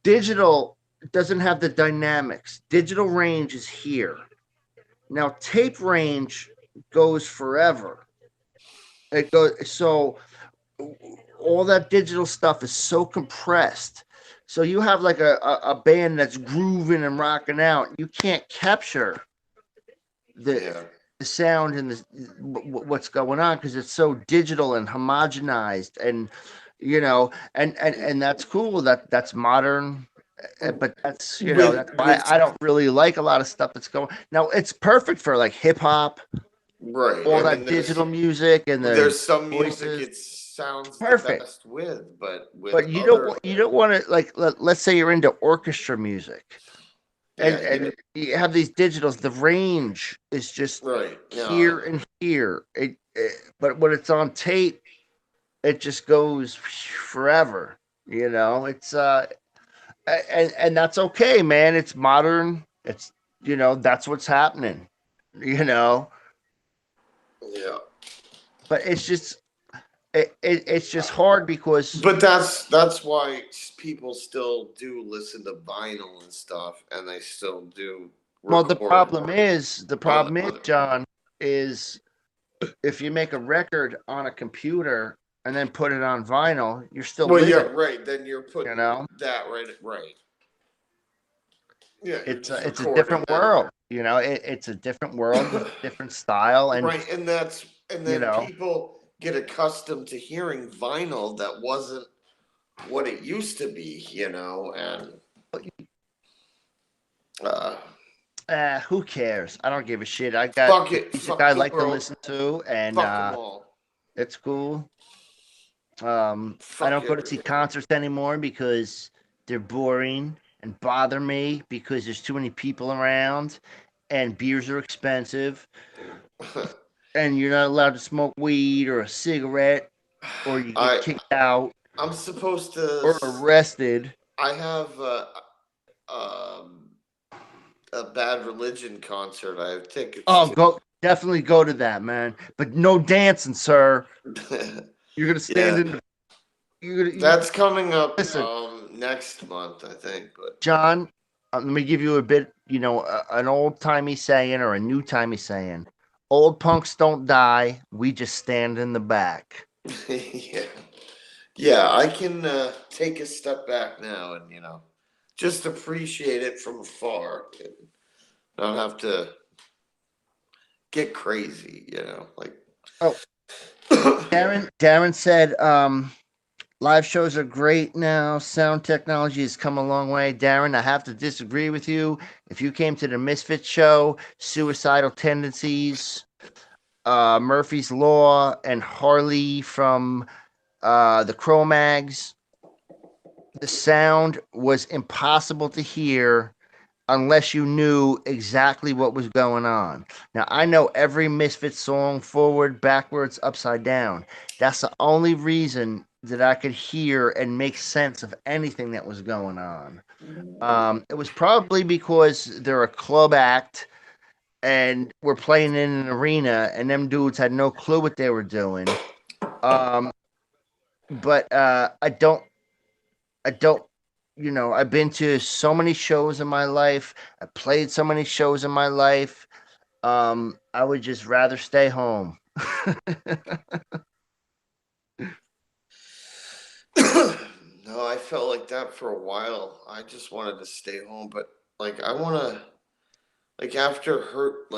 Digital doesn't have the dynamics. Digital range is here. Now, tape range goes forever. It goes so all that digital stuff is so compressed. So you have like a band that's grooving and rocking out. You can't capture the Yeah. the sound and what's going on because it's so digital and homogenized and and that's cool that's modern, but that's that's why With I don't really like a lot of stuff that's going now. It's perfect for like hip hop, right. all I that mean, digital music and the there's some music voices. it sounds the Perfect. best with, but with But you don't other, want to like let's say you're into orchestra music yeah, and you have these digitals. The range is just right. here No, and here. But when it's on tape, it just goes forever. It's and that's okay, man. It's modern. It's that's what's happening. You know, yeah. but it's just hard because But that's why people still do listen to vinyl and stuff, and they still do well record the on problem is other. John is if you make a record on a computer and then put it on vinyl, you're still Well, yeah, living. right. Then you're You putting know, that right. Yeah, you're just it's a recording different them. world. It's a different world with a different style, and Right, and you then know, people get accustomed to hearing vinyl that wasn't what it used to be, and uh, who cares? I don't give a shit. I got fuck it, music fuck I the like to world, listen to, and fuck them all, it's cool. I fuck don't go to see everything. concerts anymore because they're boring and bother me because there's too many people around, and beers are expensive, and you're not allowed to smoke weed or a cigarette, or you get I kicked out I'm supposed to. or arrested. I have um, a Bad Religion concert. I have tickets Oh, definitely go to that, man. But no dancing, sir. to. You're gonna stand Yeah, in. You're gonna that's coming up listen, next month, I think. But John. Let me give you a bit, an old timey saying or a new timey saying. Old punks don't die. We just stand in the back. yeah, yeah, I can take a step back now and just appreciate it from afar. And not have to get crazy, like. Oh, Darren said, live shows are great now. Sound technology has come a long way. Darren, I have to disagree with you. If you came to the Misfit show, Suicidal Tendencies, Murphy's Law, and Harley from the Cro-Mags, the sound was impossible to hear unless you knew exactly what was going on. Now, I know every Misfit song forward, backwards, upside down. That's the only reason that I could hear and make sense of anything that was going on. It was probably because they're a club act and we're playing in an arena and them dudes had no clue what they were doing. But I don't, I've been to so many shows in my life. I played so many shows in my life. I would just rather stay home. No, I felt like that for a while. I just wanted to stay home, but like I want to, like after hurt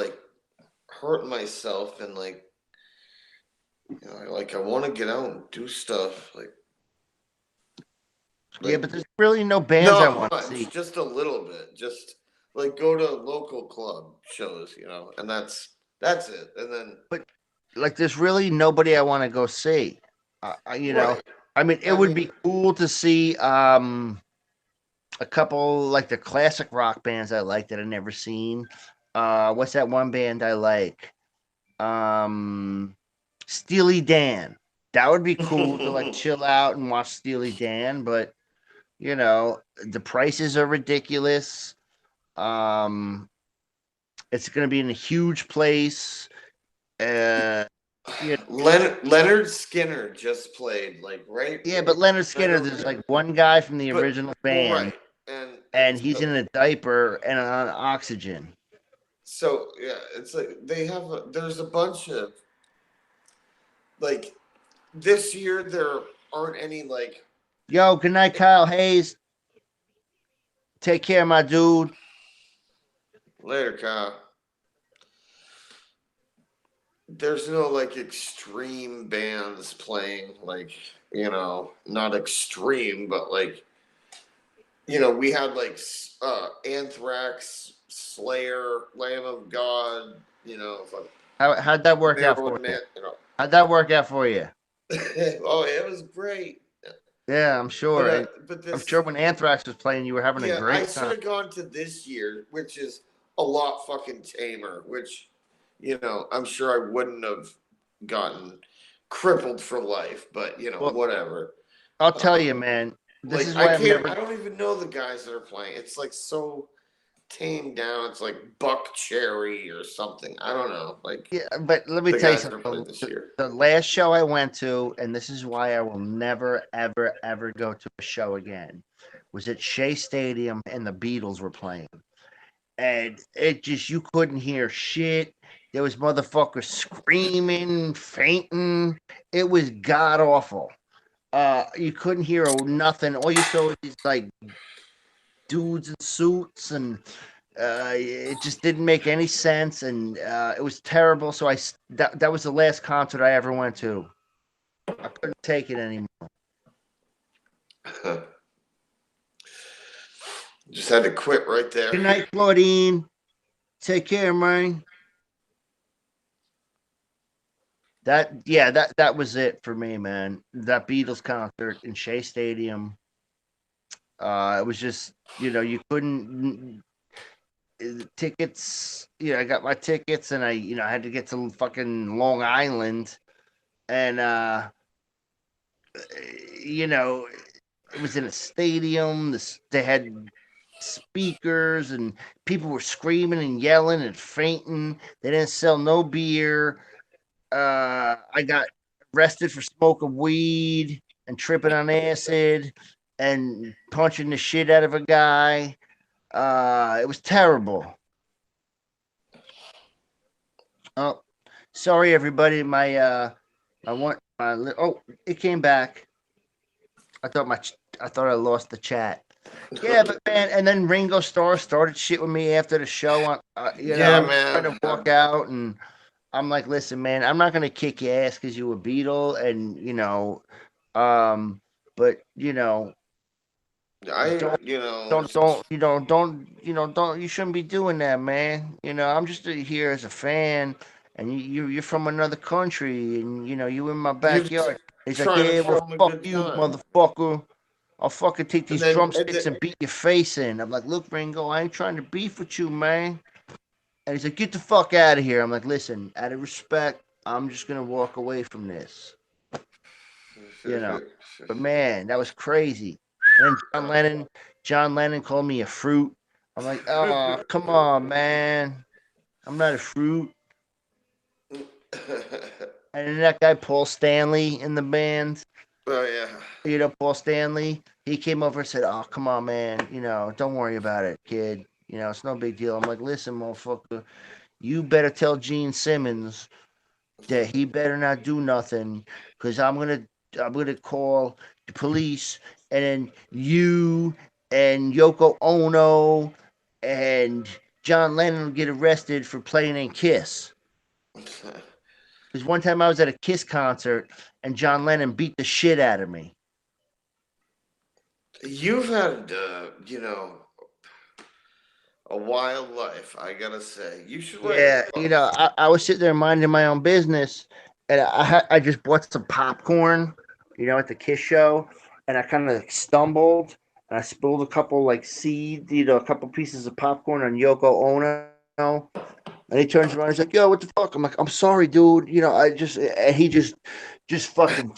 myself and like I want to get out and do stuff Yeah, but there's really no bands I want to see. just a little bit, just like go to local club shows, and that's it. And then Like, there's really nobody I want to go see. right, I mean, it would be cool to see a couple like the classic rock bands I like that I never seen. What's that one band I like? Steely Dan. That would be cool to like chill out and watch Steely Dan, but the prices are ridiculous. It's going to be in a huge place. Yeah, Leonard Skinner just played, like, right? but Leonard Skinner, know- there's like one guy from the But- original well, band, right. and he's in a diaper and on oxygen. So yeah, it's like there's a bunch of, like, this year there aren't any, like, Yo, good night, Kyle Hayes. Take care, my dude. later, Kyle. There's no, like, extreme bands playing, like, not extreme, but, like, we had, like, Anthrax, Slayer, Lamb of God, fuck, How'd that work out for Marilyn you? Man, How'd that work out for you? Oh, it was great. Yeah, I'm sure. But I'm this, sure when Anthrax was playing, you were having a I great should time. have gone to this year, which is a lot fucking tamer, which, I'm sure I wouldn't have gotten crippled for life, but, Well, whatever. I'll tell you, man. This Like, is why I I'm can't, I never. don't even know the guys that are playing. It's like so tamed down. It's like Buck Cherry or something. I don't know. Like, Yeah, but let me the tell you guys that are playing something. this year. The last show I went to, and this is why I will never, ever, ever go to a show again, was at Shea Stadium, and the Beatles were playing. And it just, you couldn't hear shit. There was motherfuckers screaming, fainting. It was god awful. You couldn't hear nothing. All you saw was these like dudes in suits, and it just didn't make any sense, and it was terrible. So that was the last concert I ever went to. I couldn't take it anymore. Just had to quit right there. Good night, Claudine. Take care, man. That was it for me, man. That Beatles concert in Shea Stadium. It was just, you couldn't tickets. I got my tickets, and I had to get to fucking Long Island, and it was in a stadium. They had speakers, and people were screaming and yelling and fainting. They didn't sell no beer. I got arrested for smoking weed and tripping on acid and punching the shit out of a guy. It was terrible. Oh, sorry, everybody. It came back. I thought I lost the chat. Yeah, but man, and then Ringo Starr started shit with me after the show. Yeah, I was man. trying to walk out, and I'm like, listen, man, I'm not gonna kick your ass because you a Beatle, and but don't you shouldn't be doing that, man. I'm just here as a fan, and you're from another country, and you in my backyard. He's like, trying to yeah, show well, him a fuck good you, time. motherfucker. I'll fucking take these then- drumsticks and beat your face in. I'm like, look, Ringo, I ain't trying to beef with you, man. And he's like, get the fuck out of here. I'm like, listen, out of respect, I'm just gonna walk away from this. But man, that was crazy. And then John Lennon called me a fruit. I'm like, oh, come on, man. I'm not a fruit. And then that guy, Paul Stanley, in the band. Oh yeah. Paul Stanley, he came over and said, oh, come on, man. Don't worry about it, kid. It's no big deal. I'm like, listen, motherfucker, you better tell Gene Simmons that he better not do nothing, because I'm gonna call the police, and then you and Yoko Ono and John Lennon will get arrested for playing in Kiss. Because one time I was at a Kiss concert, and John Lennon beat the shit out of me. You've had, a wild life, I gotta say. You should write a book. I was sitting there minding my own business, and I just bought some popcorn, at the Kiss show, and I kind of stumbled, and I spilled a couple seeds, a couple pieces of popcorn on Yoko Ono. And he turns around, he's like, yo, what the fuck? I'm like, I'm sorry, dude. And he just fucking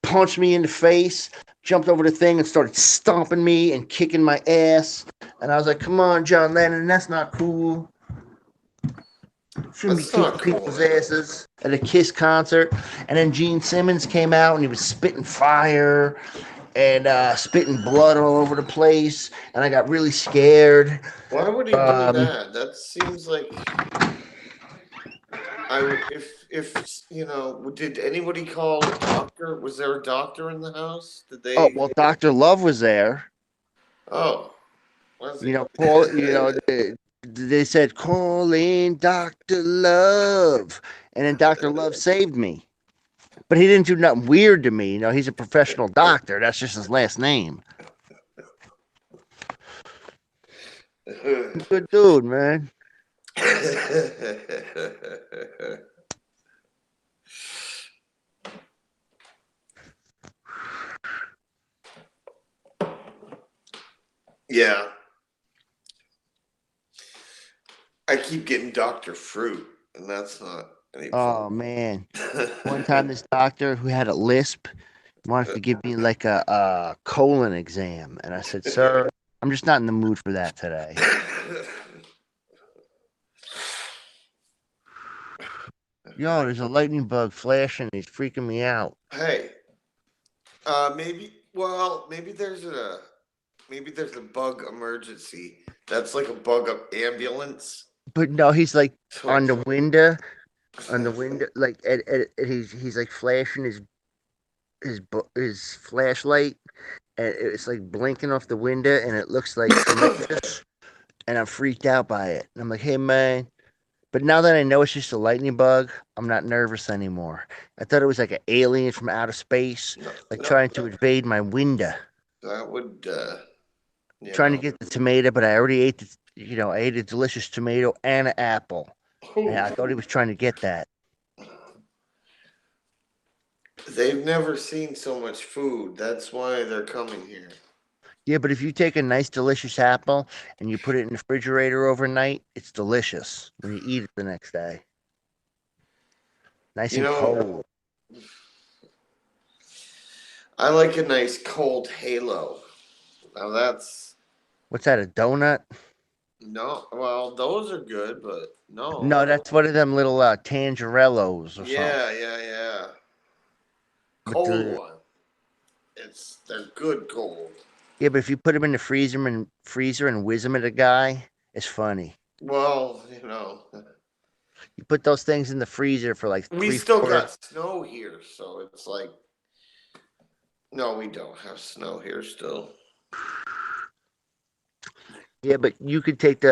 punched me in the face, jumped over the thing and started stomping me and kicking my ass. And I was like, come on, John Lennon, that's not cool. Shouldn't That's be not kicking cool, people's man. asses at a Kiss concert. And then Gene Simmons came out and he was spitting fire and spitting blood all over the place. And I got really scared. Why would he do that? That seems like I would if did anybody call a doctor? Was there a doctor in the house? Did Oh, they well, Dr. Love was there. Oh, was he? You know, call, they said, call in Dr. Love. And then Dr. Love saved me. But he didn't do nothing weird to me. You know, he's a professional doctor. That's just his last name. Good dude, man. Yeah. I keep getting Dr. Fruit, and that's not any Oh, fun. man. One time, this doctor who had a lisp wanted to give me like a colon exam. And I said, sir, I'm just not in the mood for that today. Yo, there's a lightning bug flashing. He's freaking me out. Hey, maybe there's a bug emergency. That's like a bug up ambulance. But no, he's like So on the window, like he's like flashing his flashlight, and it's like blinking off the window, and it looks like tremendous, and I'm freaked out by it. And I'm like, hey man. But now that I know it's just a lightning bug, I'm not nervous anymore. I thought it was like an alien from outer space, like trying to invade my window. That would Trying to get the tomato, but I already ate I ate a delicious tomato and an apple. And I thought he was trying to get that. They've never seen so much food. That's why they're coming here. Yeah, but if you take a nice, delicious apple and you put it in the refrigerator overnight, it's delicious when you eat it the next day. Nice and cold. I like a nice cold Halo. Now that's What's that, a donut? no. Well, those are good, but no. No, that's one of them little tangerellos or something. Yeah. But Cold one. They're good cold. Yeah, but if you put them in the freezer and whiz them at a guy, it's funny. Well, You put those things in the freezer for like we still got snow here, so it's like no, we don't have snow here still. Yeah, but you could take you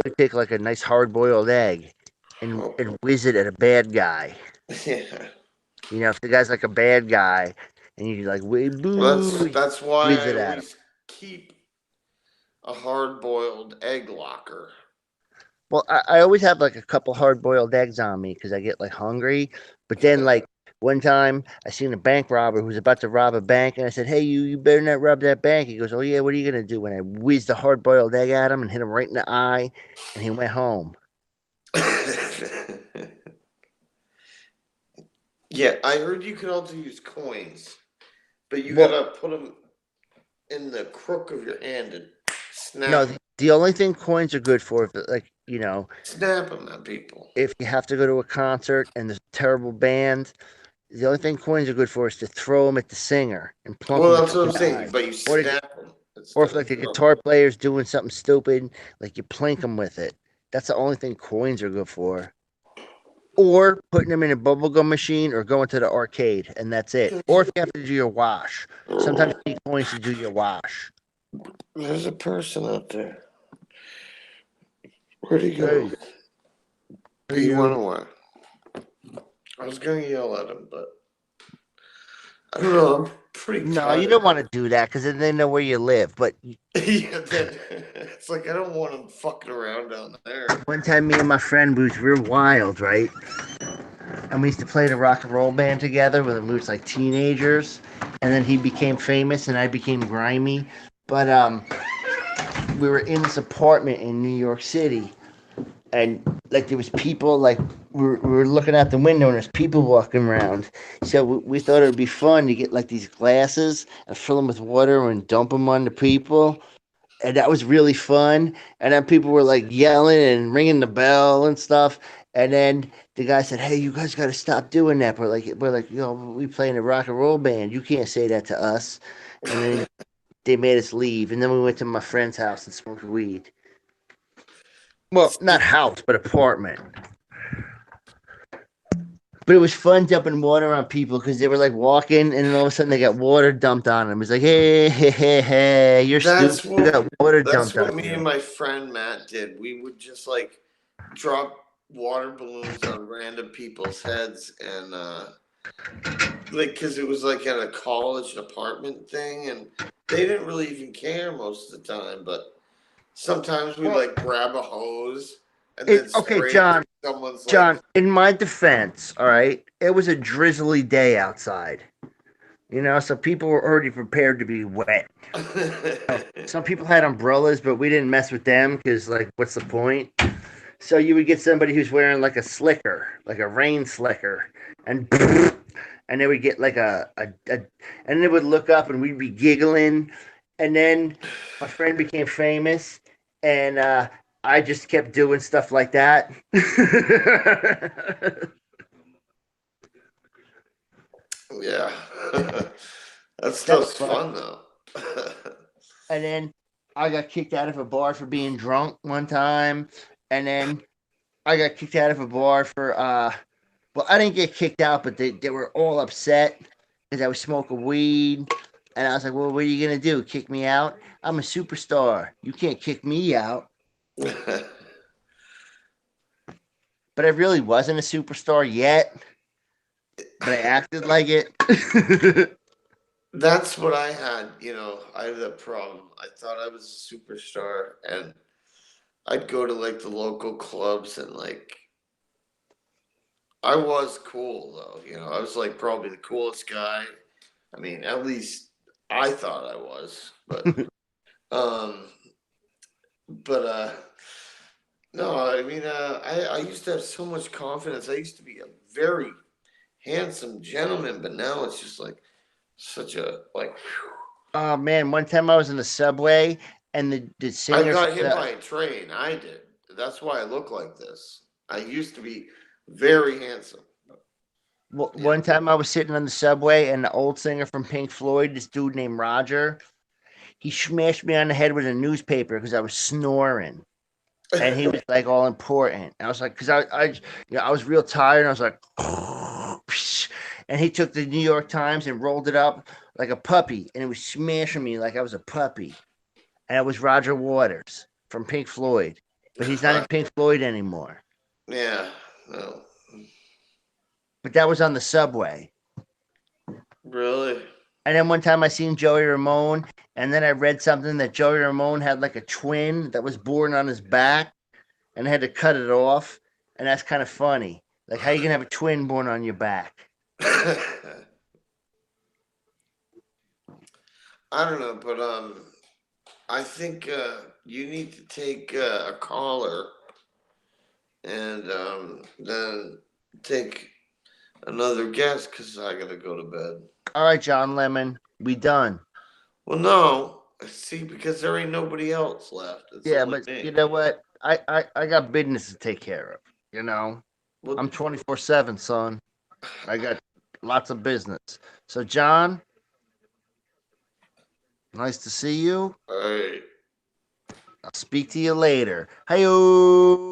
could take like a nice hard-boiled egg and whiz it at a bad guy. Yeah. If the guy's like a bad guy, and you like, that's why whiz it I at always keep a hard-boiled egg locker. Well, I always have like a couple hard-boiled eggs on me because I get like hungry. But then like one time I seen a bank robber who was about to rob a bank, and I said, hey, you better not rob that bank. He goes, oh yeah, what are you gonna do? And I whizzed a hard-boiled egg at him and hit him right in the eye, and he went home. Yeah, I heard you could also use coins, but you gotta put them in the crook of your hand and snap. No, the only thing coins are good for, snap them at people. If you have to go to a concert and there's a terrible band, the only thing coins are good for is to throw them at the singer and plump them. Well, that's what I'm saying. But you snap them. Or if like the guitar player's doing something stupid, like you plink them with it. That's the only thing coins are good for. Or putting them in a bubblegum machine or going to the arcade, and that's it. Or if you have to do your wash. Sometimes you need coins to do your wash. There's a person out there. Where'd he go? He went away. I was going to yell at him, but I don't know. I'm pretty tired. You don't want to do that because then they know where you live. But yeah, it's like I don't want him fucking around down there. One time, me and my friend, we was real wild, right? And we used to play in a rock and roll band together when we was like teenagers. And then he became famous and I became grimy. But we were in this apartment in New York City. And like there was people, like we were looking out the window and there's people walking around. So we thought it would be fun to get like these glasses and fill them with water and dump them on the people. and that was really fun. And then people were like yelling and ringing the bell and stuff. And then the guy said, "Hey, you guys got to stop doing that." We're like, we play in a rock and roll band. You can't say that to us. And then they made us leave. And then we went to my friend's house and smoked weed. Well, not house, but apartment. But it was fun dumping water on people because they were like walking, and then all of a sudden they got water dumped on them. It's like, hey, you're That's stupid. You got water That's dumped what on me you. and my friend Matt did. We would just like drop water balloons on random people's heads and like because it was like at a college apartment thing and they didn't really even care most of the time, but sometimes we'd like grab a hose and then Okay, spray it John. through someone's John, in my defense, all right, it was a drizzly day outside. So people were already prepared to be wet. like Some people had umbrellas, but we didn't mess with them because, like, what's the point? So you would get somebody who's wearing like a slicker, like a rain slicker, and and they would get like and they would look up and we'd be giggling, and then my friend became famous, and I just kept doing stuff like that. yeah. That That's stuff's fun. fun though. And then I got kicked out of a bar for being drunk one time, and then I got kicked out of a bar for well, I didn't get kicked out, but they were all upset because I was smoking weed. And I was like, well, what are you going to do? Kick me out? I'm a superstar. You can't kick me out. But I really wasn't a superstar yet. But I acted like it. That's what I had, I had that problem. I thought I was a superstar and I'd go to like the local clubs and like I was cool though, I was like probably the coolest guy. I mean, at least I thought I was, um but no, I mean I used to have so much confidence. I used to be a very handsome gentleman, but now it's just like such a like whew. Oh, man. One time I was in the subway and the I singer. got hit by a train. I did. That's why I look like this. I used to be very handsome. Well, one time I was sitting on the subway and the old singer from Pink Floyd, this dude named Roger, he smashed me on the head with a newspaper because I was snoring. And he was like all important. And I was like, because I was real tired. And I was like, and he took the New York Times and rolled it up like a puppy, and it was smashing me like I was a puppy. And it was Roger Waters from Pink Floyd, but he's not in Pink Floyd anymore. Yeah, no, But that was on the subway. really. And then one time I seen Joey Ramone, and then I read something that Joey Ramone had like a twin that was born on his back, and I had to cut it off. And that's kind of funny. Like, how you gonna have a twin born on your back? I don't know, but I think you need to take a caller and then take another guest because I gotta go to bed. All right, John Lemon, we done. Well, no, see, because there ain't nobody else left. It's Yeah, only but me. you know what? I got business to take care of. Well, I'm 24/7, son. I got lots of business. So, John, nice to see you. all right. I'll speak to you later. Hi-yo.